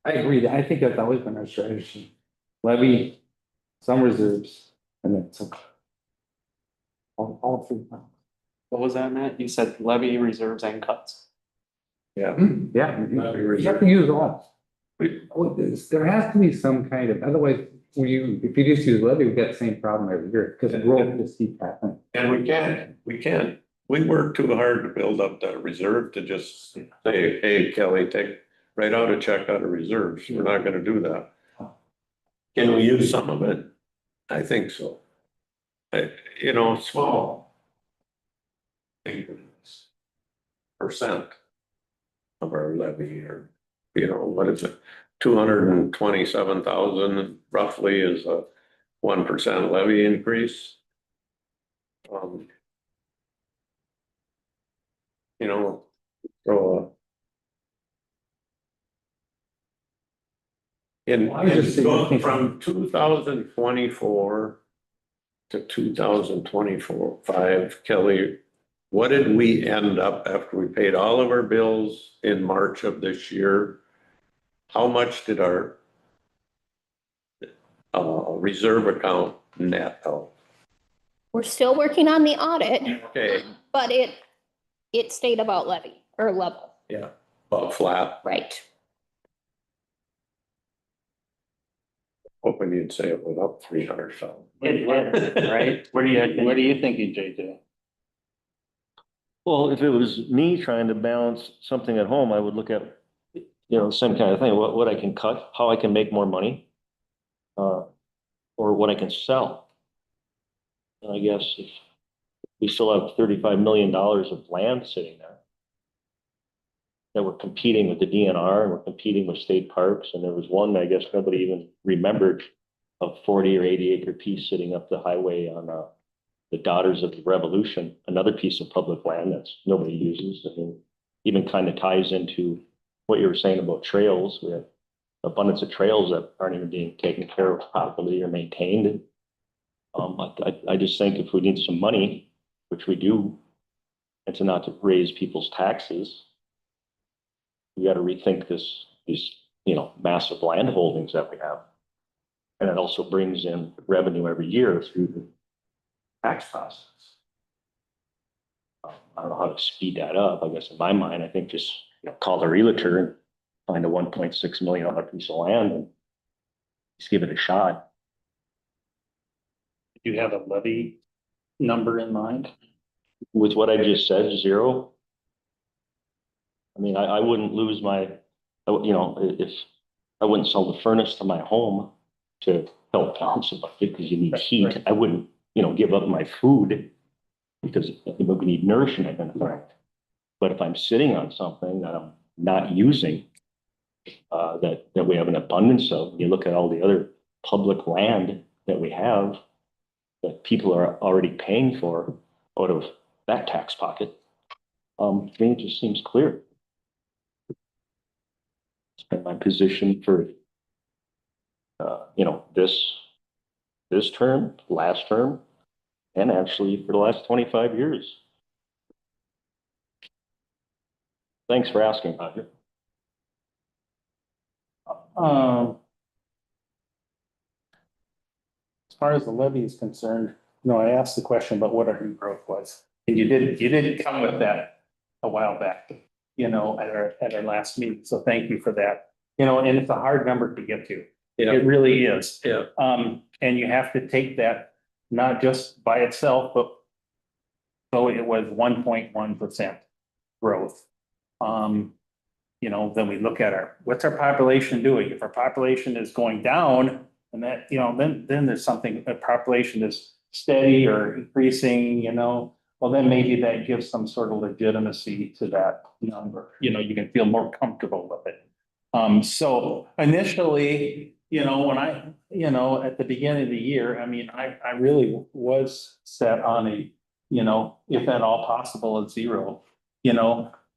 F: I agree, I think that's always been our strategy. Levy, some reserves, and then some. All 3.
C: what was that, Matt? You said levy, reserves and cuts.
K: Yeah.
F: Yeah, you have to use all. There has to be some kind of, otherwise, if you just use levy, we get the same problem every year, because growth just keeps happening.
K: And we can't, we work too hard to build up that reserve to just say, hey, Kelly, write out a check out of reserves. We're not gonna do that. Can we use some of it? I think so. Small. Percent of our levy, or, what is it? 227,000 roughly is a 1% levy increase. So from 2024 to 2024-5, Kelly, what did we end up after we paid all of our bills in March of this year? How much did our reserve account net out?
G: We're still working on the audit,
K: Okay,
G: but it stayed about levy or level,
K: yeah, about flat.
G: right?
K: Hoping you'd say it went up 300,000.
C: Right?
A: What are you thinking, JJ?
J: Well, if it was me trying to balance something at home, I would look at, some kind of thing, what I can cut, how I can make more money. Or what I can sell. And I guess if we still have $35 million of land sitting there. That we're competing with the DNR and we're competing with state parks, and there was one, I guess nobody even remembered, of 40 or 80 acre piece sitting up the highway on, the Daughters of the Revolution, another piece of public land that's nobody uses. I mean, even kind of ties into what you were saying about trails. We have abundance of trails that aren't even being taken care of properly or maintained. I just think if we need some money, which we do, and to not to raise people's taxes, we got to rethink these, massive land holdings that we have. And it also brings in revenue every year through the tax process. I don't know how to speed that up. I guess in my mind, I think just call the realtor and find a $1.6 million piece of land and just give it a shot.
A: Do you have a levy number in mind?
J: With what I just said, 0. I mean, I wouldn't lose if I wouldn't sell the furnace to my home to help balance it because you need heat. I wouldn't, give up my food because we need nourishment in it. But if I'm sitting on something that I'm not using, that we have an abundance of, you look at all the other public land that we have that people are already paying for out of that tax pocket, to me, it just seems clear. It's been my position for, this term, last term, and actually for the last 25 years. Thanks for asking, Roger.
A: As far as the levy is concerned, I asked the question about what our new growth was. And you did come with that a while back, at our last meeting. So thank you for that. And it's a hard number to get to. It really is.
C: Yeah.
A: And you have to take that not just by itself, but so it was 1.1% growth. Then we look at what's our population doing? If our population is going down, and that, then there's something, a population is steady or increasing, well, then maybe that gives some sort of legitimacy to that number. You can feel more comfortable with it. So initially, when I, at the beginning of the year, I mean, I really was set on a, if at all possible, at 0,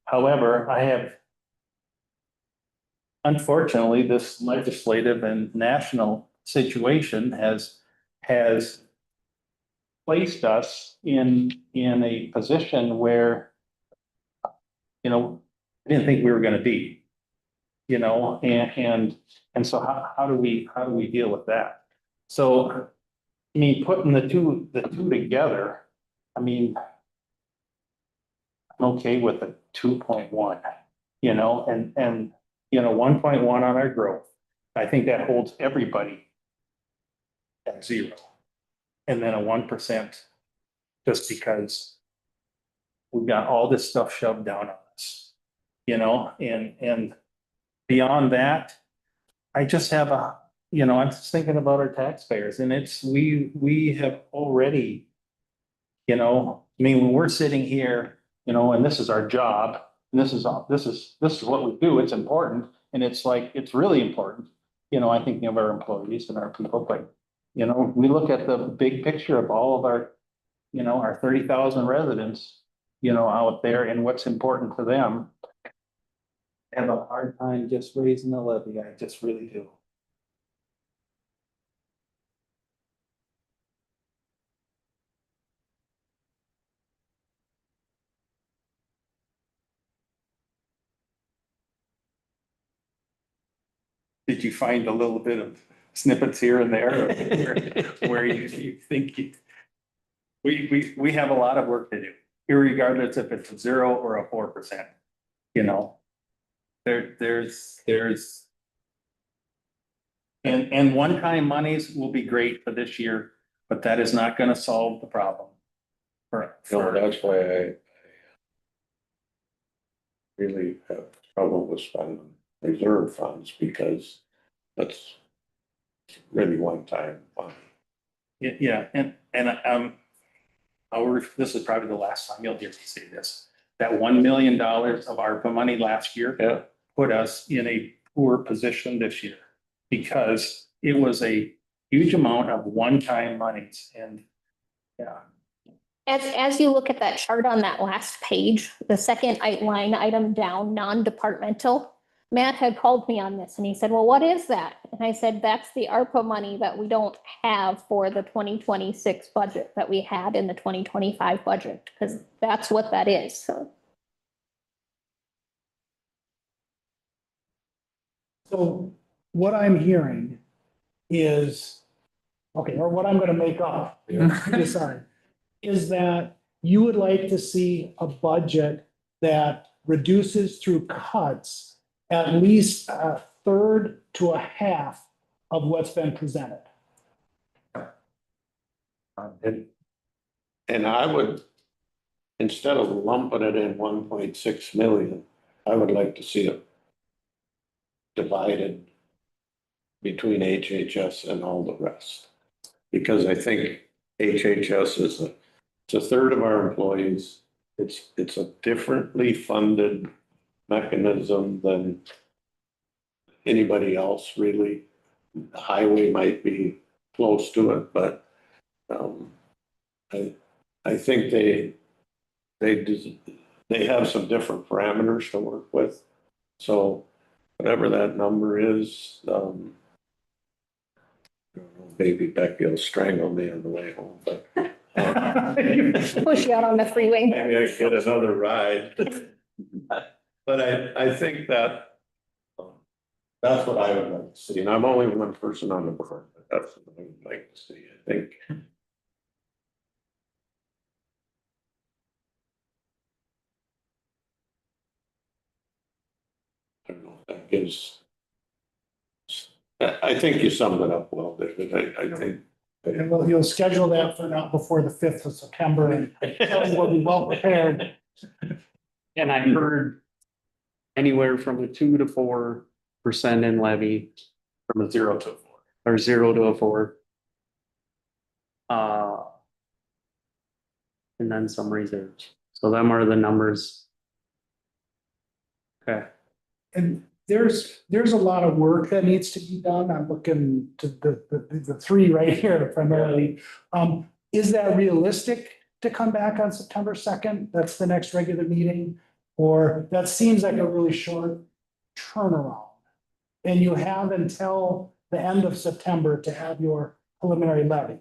A: however, I have, unfortunately, this legislative and national situation has placed us in a position where, I didn't think we were going to be, and so how do we deal with that? So, I mean, putting the two together, I mean, I'm okay with a 2.1, and 1.1 on our growth. I think that holds everybody at 0. And then a 1% just because we've got all this stuff shoved down on us, and beyond that, I just have I'm just thinking about our taxpayers, and we have already, I mean, when we're sitting here, and this is our job, and this is what we do. It's important, and it's really important. I think of our employees and our people, but we look at the big picture of all of our, our 30,000 residents, out there and what's important to them. I have a hard time just raising the levy. I just really do. Did you find a little bit of snippets here and there where you think we have a lot of work to do, irregardless if it's a 0 or a 4%, there's And one-time monies will be great for this year, but that is not gonna solve the problem.
K: No, that's why I really have trouble with spending reserve funds because that's really one time fund.
A: Yeah, this is probably the last time you'll hear me say this. That $1 million of ARPA money last year.
K: Yeah.
A: Put us in a poor position this year because it was a huge amount of one-time monies and, yeah.
G: As you look at that chart on that last page, the second line item down, non-departmental, Matt had called me on this and he said, well, what is that? And I said, that's the ARPA money that we don't have for the 2026 budget that we had in the 2025 budget, because that's what that is. So
B: what I'm hearing is, okay, or what I'm gonna make up, decide, is that you would like to see a budget that reduces through cuts at least a third to a half of what's been presented.
K: And I would, instead of lumping it in 1.6 million, I would like to see it divided between HHS and all the rest. Because I think HHS is it's a third of our employees. It's a differently funded mechanism than anybody else really. The highway might be close to it, but I think they have some different parameters to work with. So whatever that number is, maybe Becky will strangle me on the way home, but
G: push you out on the freeway.
K: maybe I get another ride. But I think that that's what I would like to see, and I'm only one person on the board, but that's what I would like to see, I think. I don't know, if that gives. I think you summed it up well, David, I think.
B: And you'll schedule that for not before the 5th of September and we'll be well prepared.
C: And I heard anywhere from a 2 to 4% in levy.
A: From a 0 to a 4.
C: Or 0 to a 4. And then some reserves. So them are the numbers. Okay.
B: And there's a lot of work that needs to be done. I'm looking to the three right here primarily. Is that realistic to come back on September 2nd? That's the next regular meeting? Or that seems like a really short turnaround? And you have until the end of September to have your preliminary levy.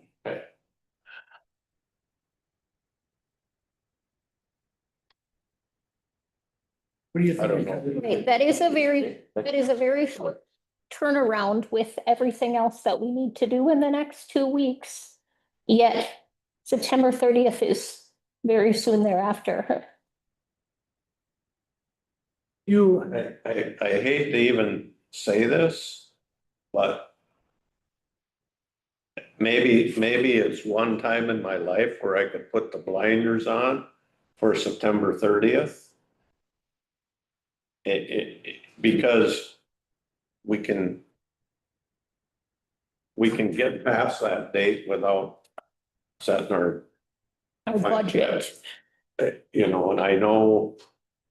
B: What do you think?
K: I don't know.
G: Right, that is a very short turnaround with everything else that we need to do in the next 2 weeks. Yet September 30th is very soon thereafter.
K: I hate to even say this, but maybe it's one time in my life where I could put the blinders on for September 30th. Because we can get past that date without setting our
G: Budget.
K: You know, and I know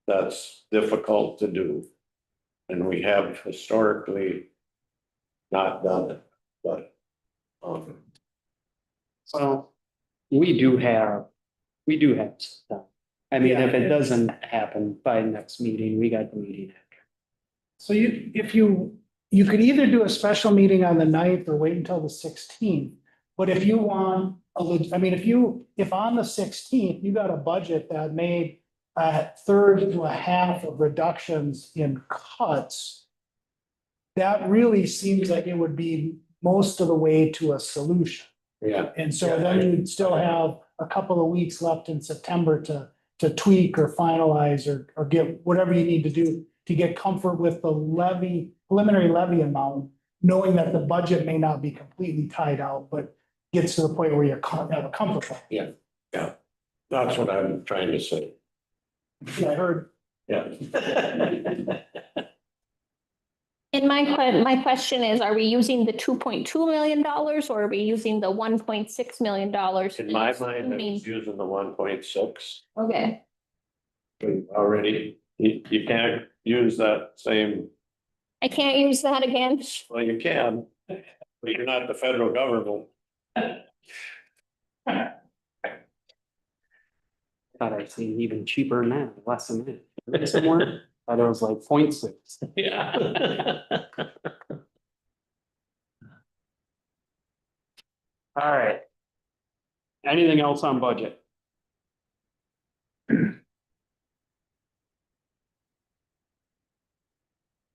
K: that's difficult to do. And we have historically not done it, but
C: So we do have stuff. I mean, if it doesn't happen by next meeting, we got the meeting after.
B: So you could either do a special meeting on the 9th or wait until the 16th. But if you want, if on the 16th, you got a budget that made a third to a half of reductions in cuts, that really seems like it would be most of the way to a solution.
K: yeah.
B: And so then you'd still have a couple of weeks left in September to tweak or finalize or get whatever you need to do to get comfort with the preliminary levy amount knowing that the budget may not be completely tied out, but gets to the point where have a comfort. level.
K: That's what I'm trying to say.
B: Yeah, I heard.
K: Yeah.
G: And my question is, are we using the $2.2 million or are we using the $1.6 million?
K: In my mind, I was using the 1.6.
G: Okay,
K: Already, you can't use that same,
G: I can't use that again.
K: well, you can, but you're not the federal government.
C: Thought I'd seen even cheaper than that, less than that. Somewhere, thought it was like 0.6.
K: Yeah.
C: All right. Anything else on budget?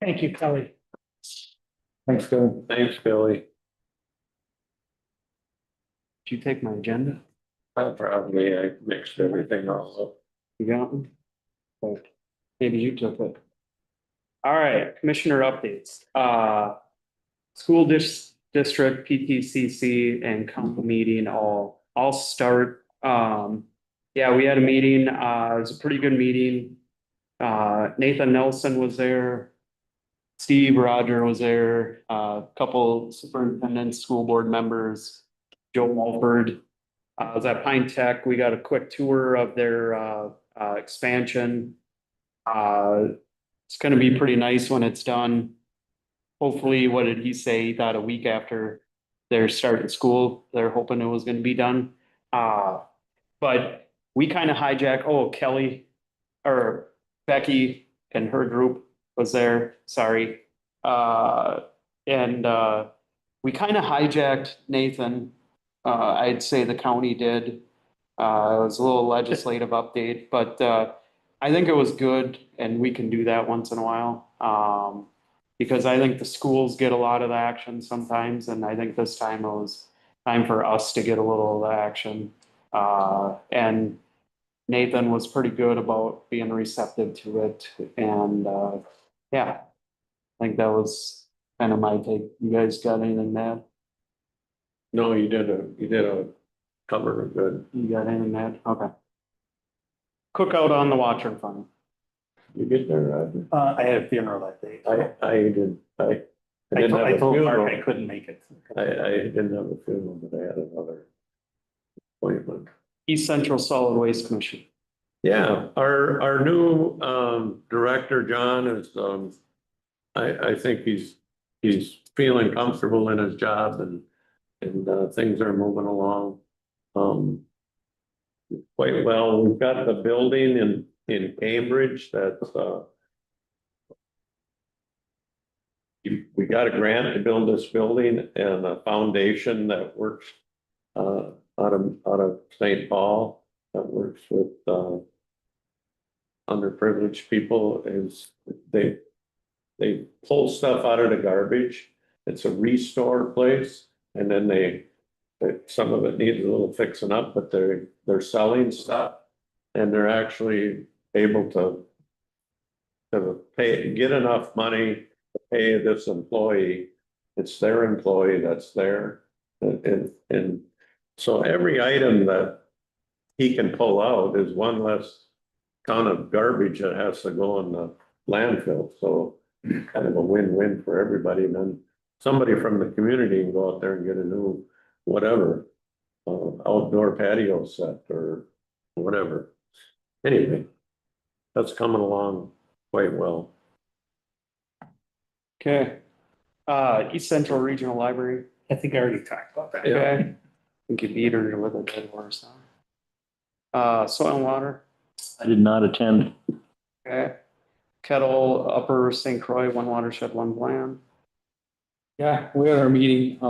B: Thank you, Kelly.
F: Thanks, Kelly.
K: Thanks, Billy.
C: Did you take my agenda?
K: Probably I mixed everything all up.
C: You got one? Okay. Maybe you took it. All right, commissioner updates. School district, PTCC and council meeting, I'll start. Yeah, we had a meeting, it was a pretty good meeting. Nathan Nelson was there. Steve Roger was there, a couple superintendents, school board members, Joe Mulford. I was at Pine Tech. We got a quick tour of their expansion. It's gonna be pretty nice when it's done. Hopefully, what did he say? He thought a week after they're starting school, they're hoping it was gonna be done. But we kind of hijacked, Kelly or Becky and her group was there, sorry. And we kind of hijacked Nathan. I'd say the county did. It was a little legislative update, but I think it was good and we can do that once in a while. Because I think the schools get a lot of the action sometimes, and I think this time it was time for us to get a little of the action. And Nathan was pretty good about being receptive to it, and yeah, I think that was kind of my take. You guys got anything mad?
K: No, you did a cover of good.
C: You got anything mad? Okay. Cookout on the Watchern Fund.
K: You get there, Roger?
A: I had a funeral that day.
K: I didn't have
A: I
K: a
A: told Mark I
K: funeral.
A: couldn't make it.
K: I didn't have a funeral, but I had another appointment.
C: East Central Solid Waste Commission.
K: Yeah, our new director, John, is I think he's feeling comfortable in his job and things are moving along quite well. We've got the building in Cambridge that's we got a grant to build this building and a foundation that works out of St. Paul that works with underprivileged people. Is they pull stuff out of the garbage. It's a restore place, and then some of it needs a little fixing up, but they're selling stuff, and they're actually able to get enough money to pay this employee. It's their employee that's there, and so every item that he can pull out is one less ton of garbage that has to go in the landfill. So kind of a win-win for everybody. And then somebody from the community can go out there and get a new whatever, outdoor patio set or whatever. Anyway, that's coming along quite well.
C: Okay. East Central Regional Library.
A: I think I already talked about that.
C: Okay. I think you beat her with a dead horse. Soil and water.
J: I did not attend.
C: Okay. Kettle, Upper St. Croix, one watershed, one plan.
F: Yeah, we had our meeting,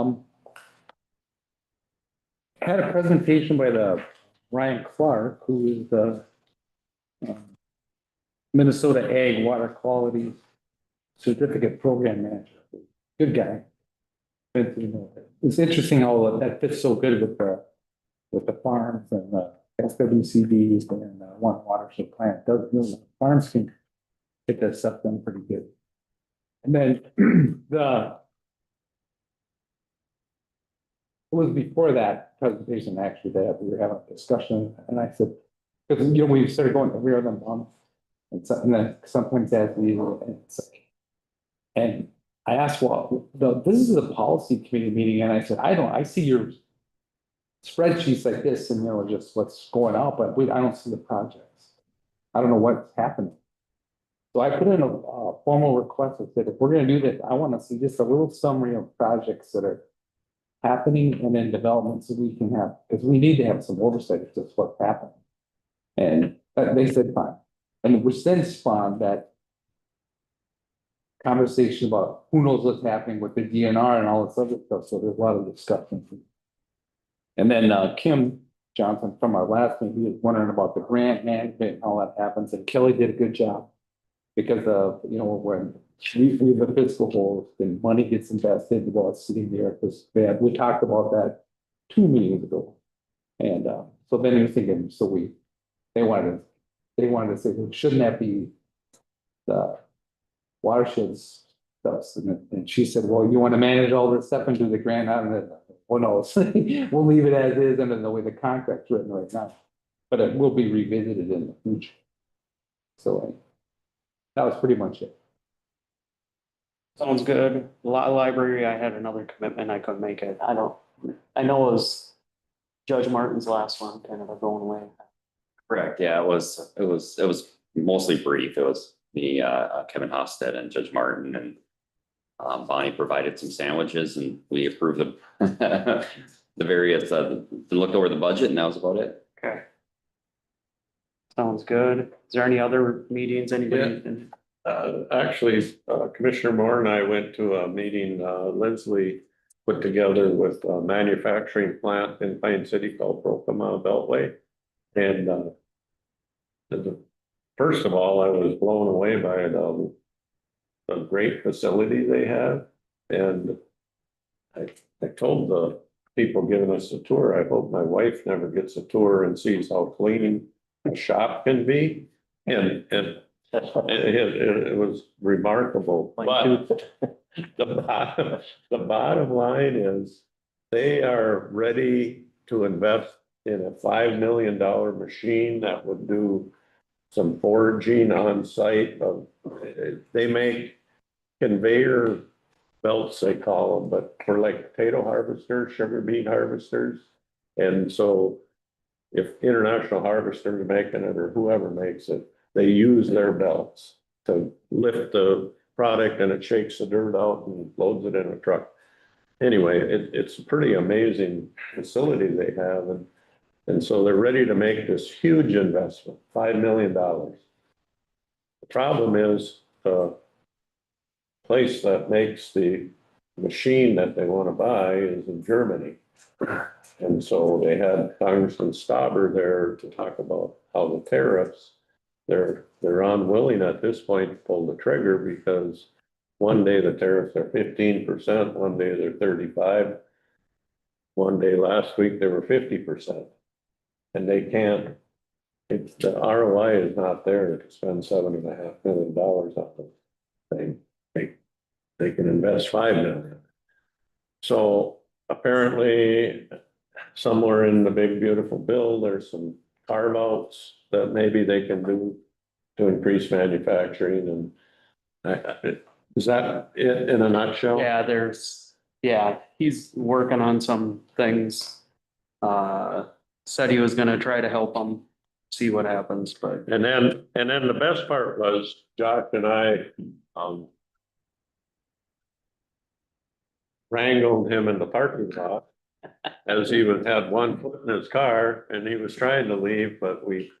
F: had a presentation by the Ryan Clark, who is the Minnesota Ag Water Quality Certificate Program Manager. Good guy. But, you know, it's interesting how that fits so good with the farms and the SWCDs and one watershed plant. The farms can get that stuff done pretty good. And then was before that presentation actually that we were having a discussion and I said, because we started going every other month. And then sometimes as we, and it's like, and I asked, well, this is a policy committee meeting, and I said, I see your spreadsheets like this, and just what's going out, but I don't see the projects. I don't know what's happening. So I put in a formal request that said, if we're gonna do this, I wanna see just a little summary of projects that are happening and in development, so we can have, because we need to have some oversight of just what's happening. And they said, fine. And which then spawned that conversation about who knows what's happening with the DNR and all this other stuff, so there's a lot of discussion. And then Kim Johnson from our last meeting, he was wondering about the grant management and all that happens, and Kelly did a good job. Because of, when we have a fiscal hole, then money gets invested while it's sitting there, because we talked about that 2 meetings ago. And so then he was thinking, they wanted to say, well, shouldn't that be the watersheds stuff? And she said, well, you want to manage all this stuff and do the grant out of it? Well, no, we'll leave it as is under the way the contract's written right now, but it will be revisited in the future. So that was pretty much it.
C: Sounds good. Library, I had another commitment, I couldn't make it. I know it was Judge Martin's last one, kind of going away.
H: Correct, yeah, it was mostly brief. It was me, Kevin Hofstad and Judge Martin, and Bonnie provided some sandwiches and we approved the various, looked over the budget, and that was about it.
C: Okay. Sounds good. Is there any other meetings, anybody?
K: Actually, Commissioner Moore and I went to a meeting, Lindsley put together with a manufacturing plant in Pine City called Brokema Beltway. And first of all, I was blown away by the great facility they have. And I told the people giving us a tour, I hope my wife never gets a tour and sees how clean a shop can be. And it was remarkable. But the bottom line is they are ready to invest in a $5 million machine that would do some foraging on site. They make conveyor belts, they call them, but for like potato harvesters, sugar beet harvesters. And so if International Harvester is making it or whoever makes it, they use their belts to lift the product, and it shakes the dirt out and loads it in a truck. Anyway, it's a pretty amazing facility they have. And so they're ready to make this huge investment, $5 million. The problem is the place that makes the machine that they want to buy is in Germany. And so they had Congressman Stauber there to talk about how the tariffs, they're unwilling at this point to pull the trigger, because one day the tariffs are 15%, one day they're 35%. One day last week they were 50%. And they can't, the ROI is not there to spend $7.5 million on the thing. They can invest $5 million. So apparently somewhere in the big beautiful bill, there's some carve outs that maybe they can do to increase manufacturing. And is that it in a nutshell?
C: Yeah, he's working on some things. Said he was gonna try to help them, see what happens, but.
K: And then the best part was Josh and I, wrangled him in the parking lot as he had one foot in his car and he was trying to leave, but we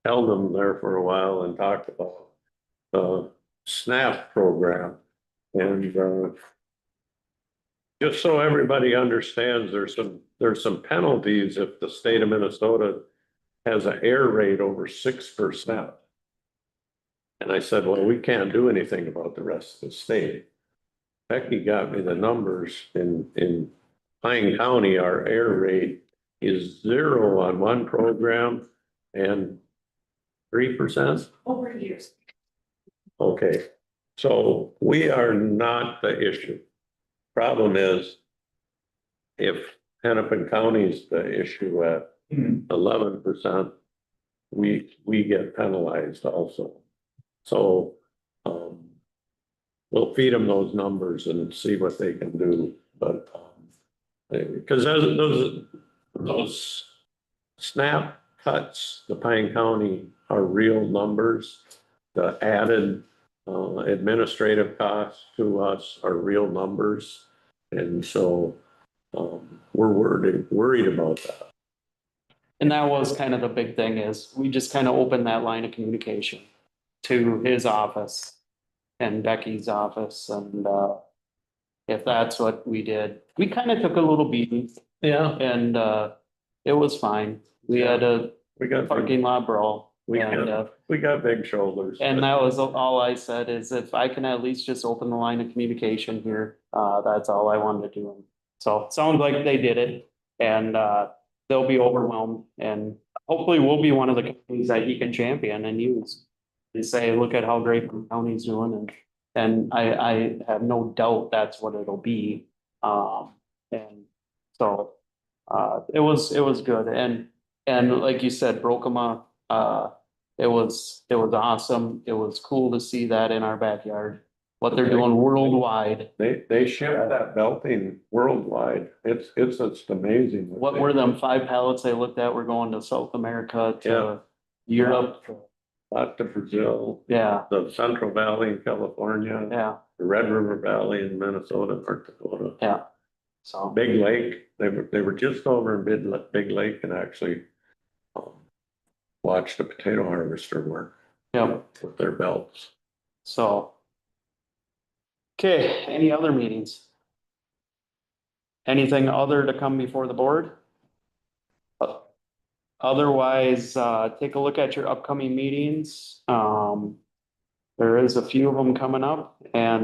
K: held him there for a while and talked about the SNAP program. And just so everybody understands, there's some penalties if the state of Minnesota has an error rate over 6%. And I said, well, we can't do anything about the rest of the state. Becky got me the numbers. In Pine County, our error rate is 0 on one program and 3%.
M: Over years.
K: Okay, so we are not the issue. Problem is, if Hennepin County's the issue at 11%, we get penalized also. So, we'll feed them those numbers and see what they can do, but, because those SNAP cuts, the Pine County are real numbers. The added, administrative costs to us are real numbers. And so, we're worried about that.
C: And that was kind of the big thing is we just kind of opened that line of communication to his office and Becky's office. And, if that's what we did, we kind of took a little beating
K: Yeah.
C: and, it was fine. We had a
K: We got,
C: parking lot brawl.
K: we
C: And,
K: got big shoulders.
C: and that was all I said is if I can at least just open the line of communication here, that's all I wanted to do. So it sounds like they did it and, they'll be overwhelmed and hopefully we'll be one of the companies that he can champion and use. They say, look at how great the county's doing and I have no doubt that's what it'll be. And so, it was good and like you said, Brokema, it was awesome. It was cool to see that in our backyard, what they're doing worldwide.
K: They ship that belting worldwide. It's just amazing.
C: What were them 5 pallets they looked at? We're going to South America, to Europe.
K: Out to Brazil,
C: Yeah,
K: the Central Valley in California,
C: yeah,
K: the Red River Valley in Minnesota, North Dakota.
C: yeah. So,
K: Big Lake, they were just over in Big Lake and actually watched the potato harvester work
C: yeah,
K: with their belts.
C: so. Okay, any other meetings? Anything other to come before the board? Otherwise, take a look at your upcoming meetings. There is a few of them coming up and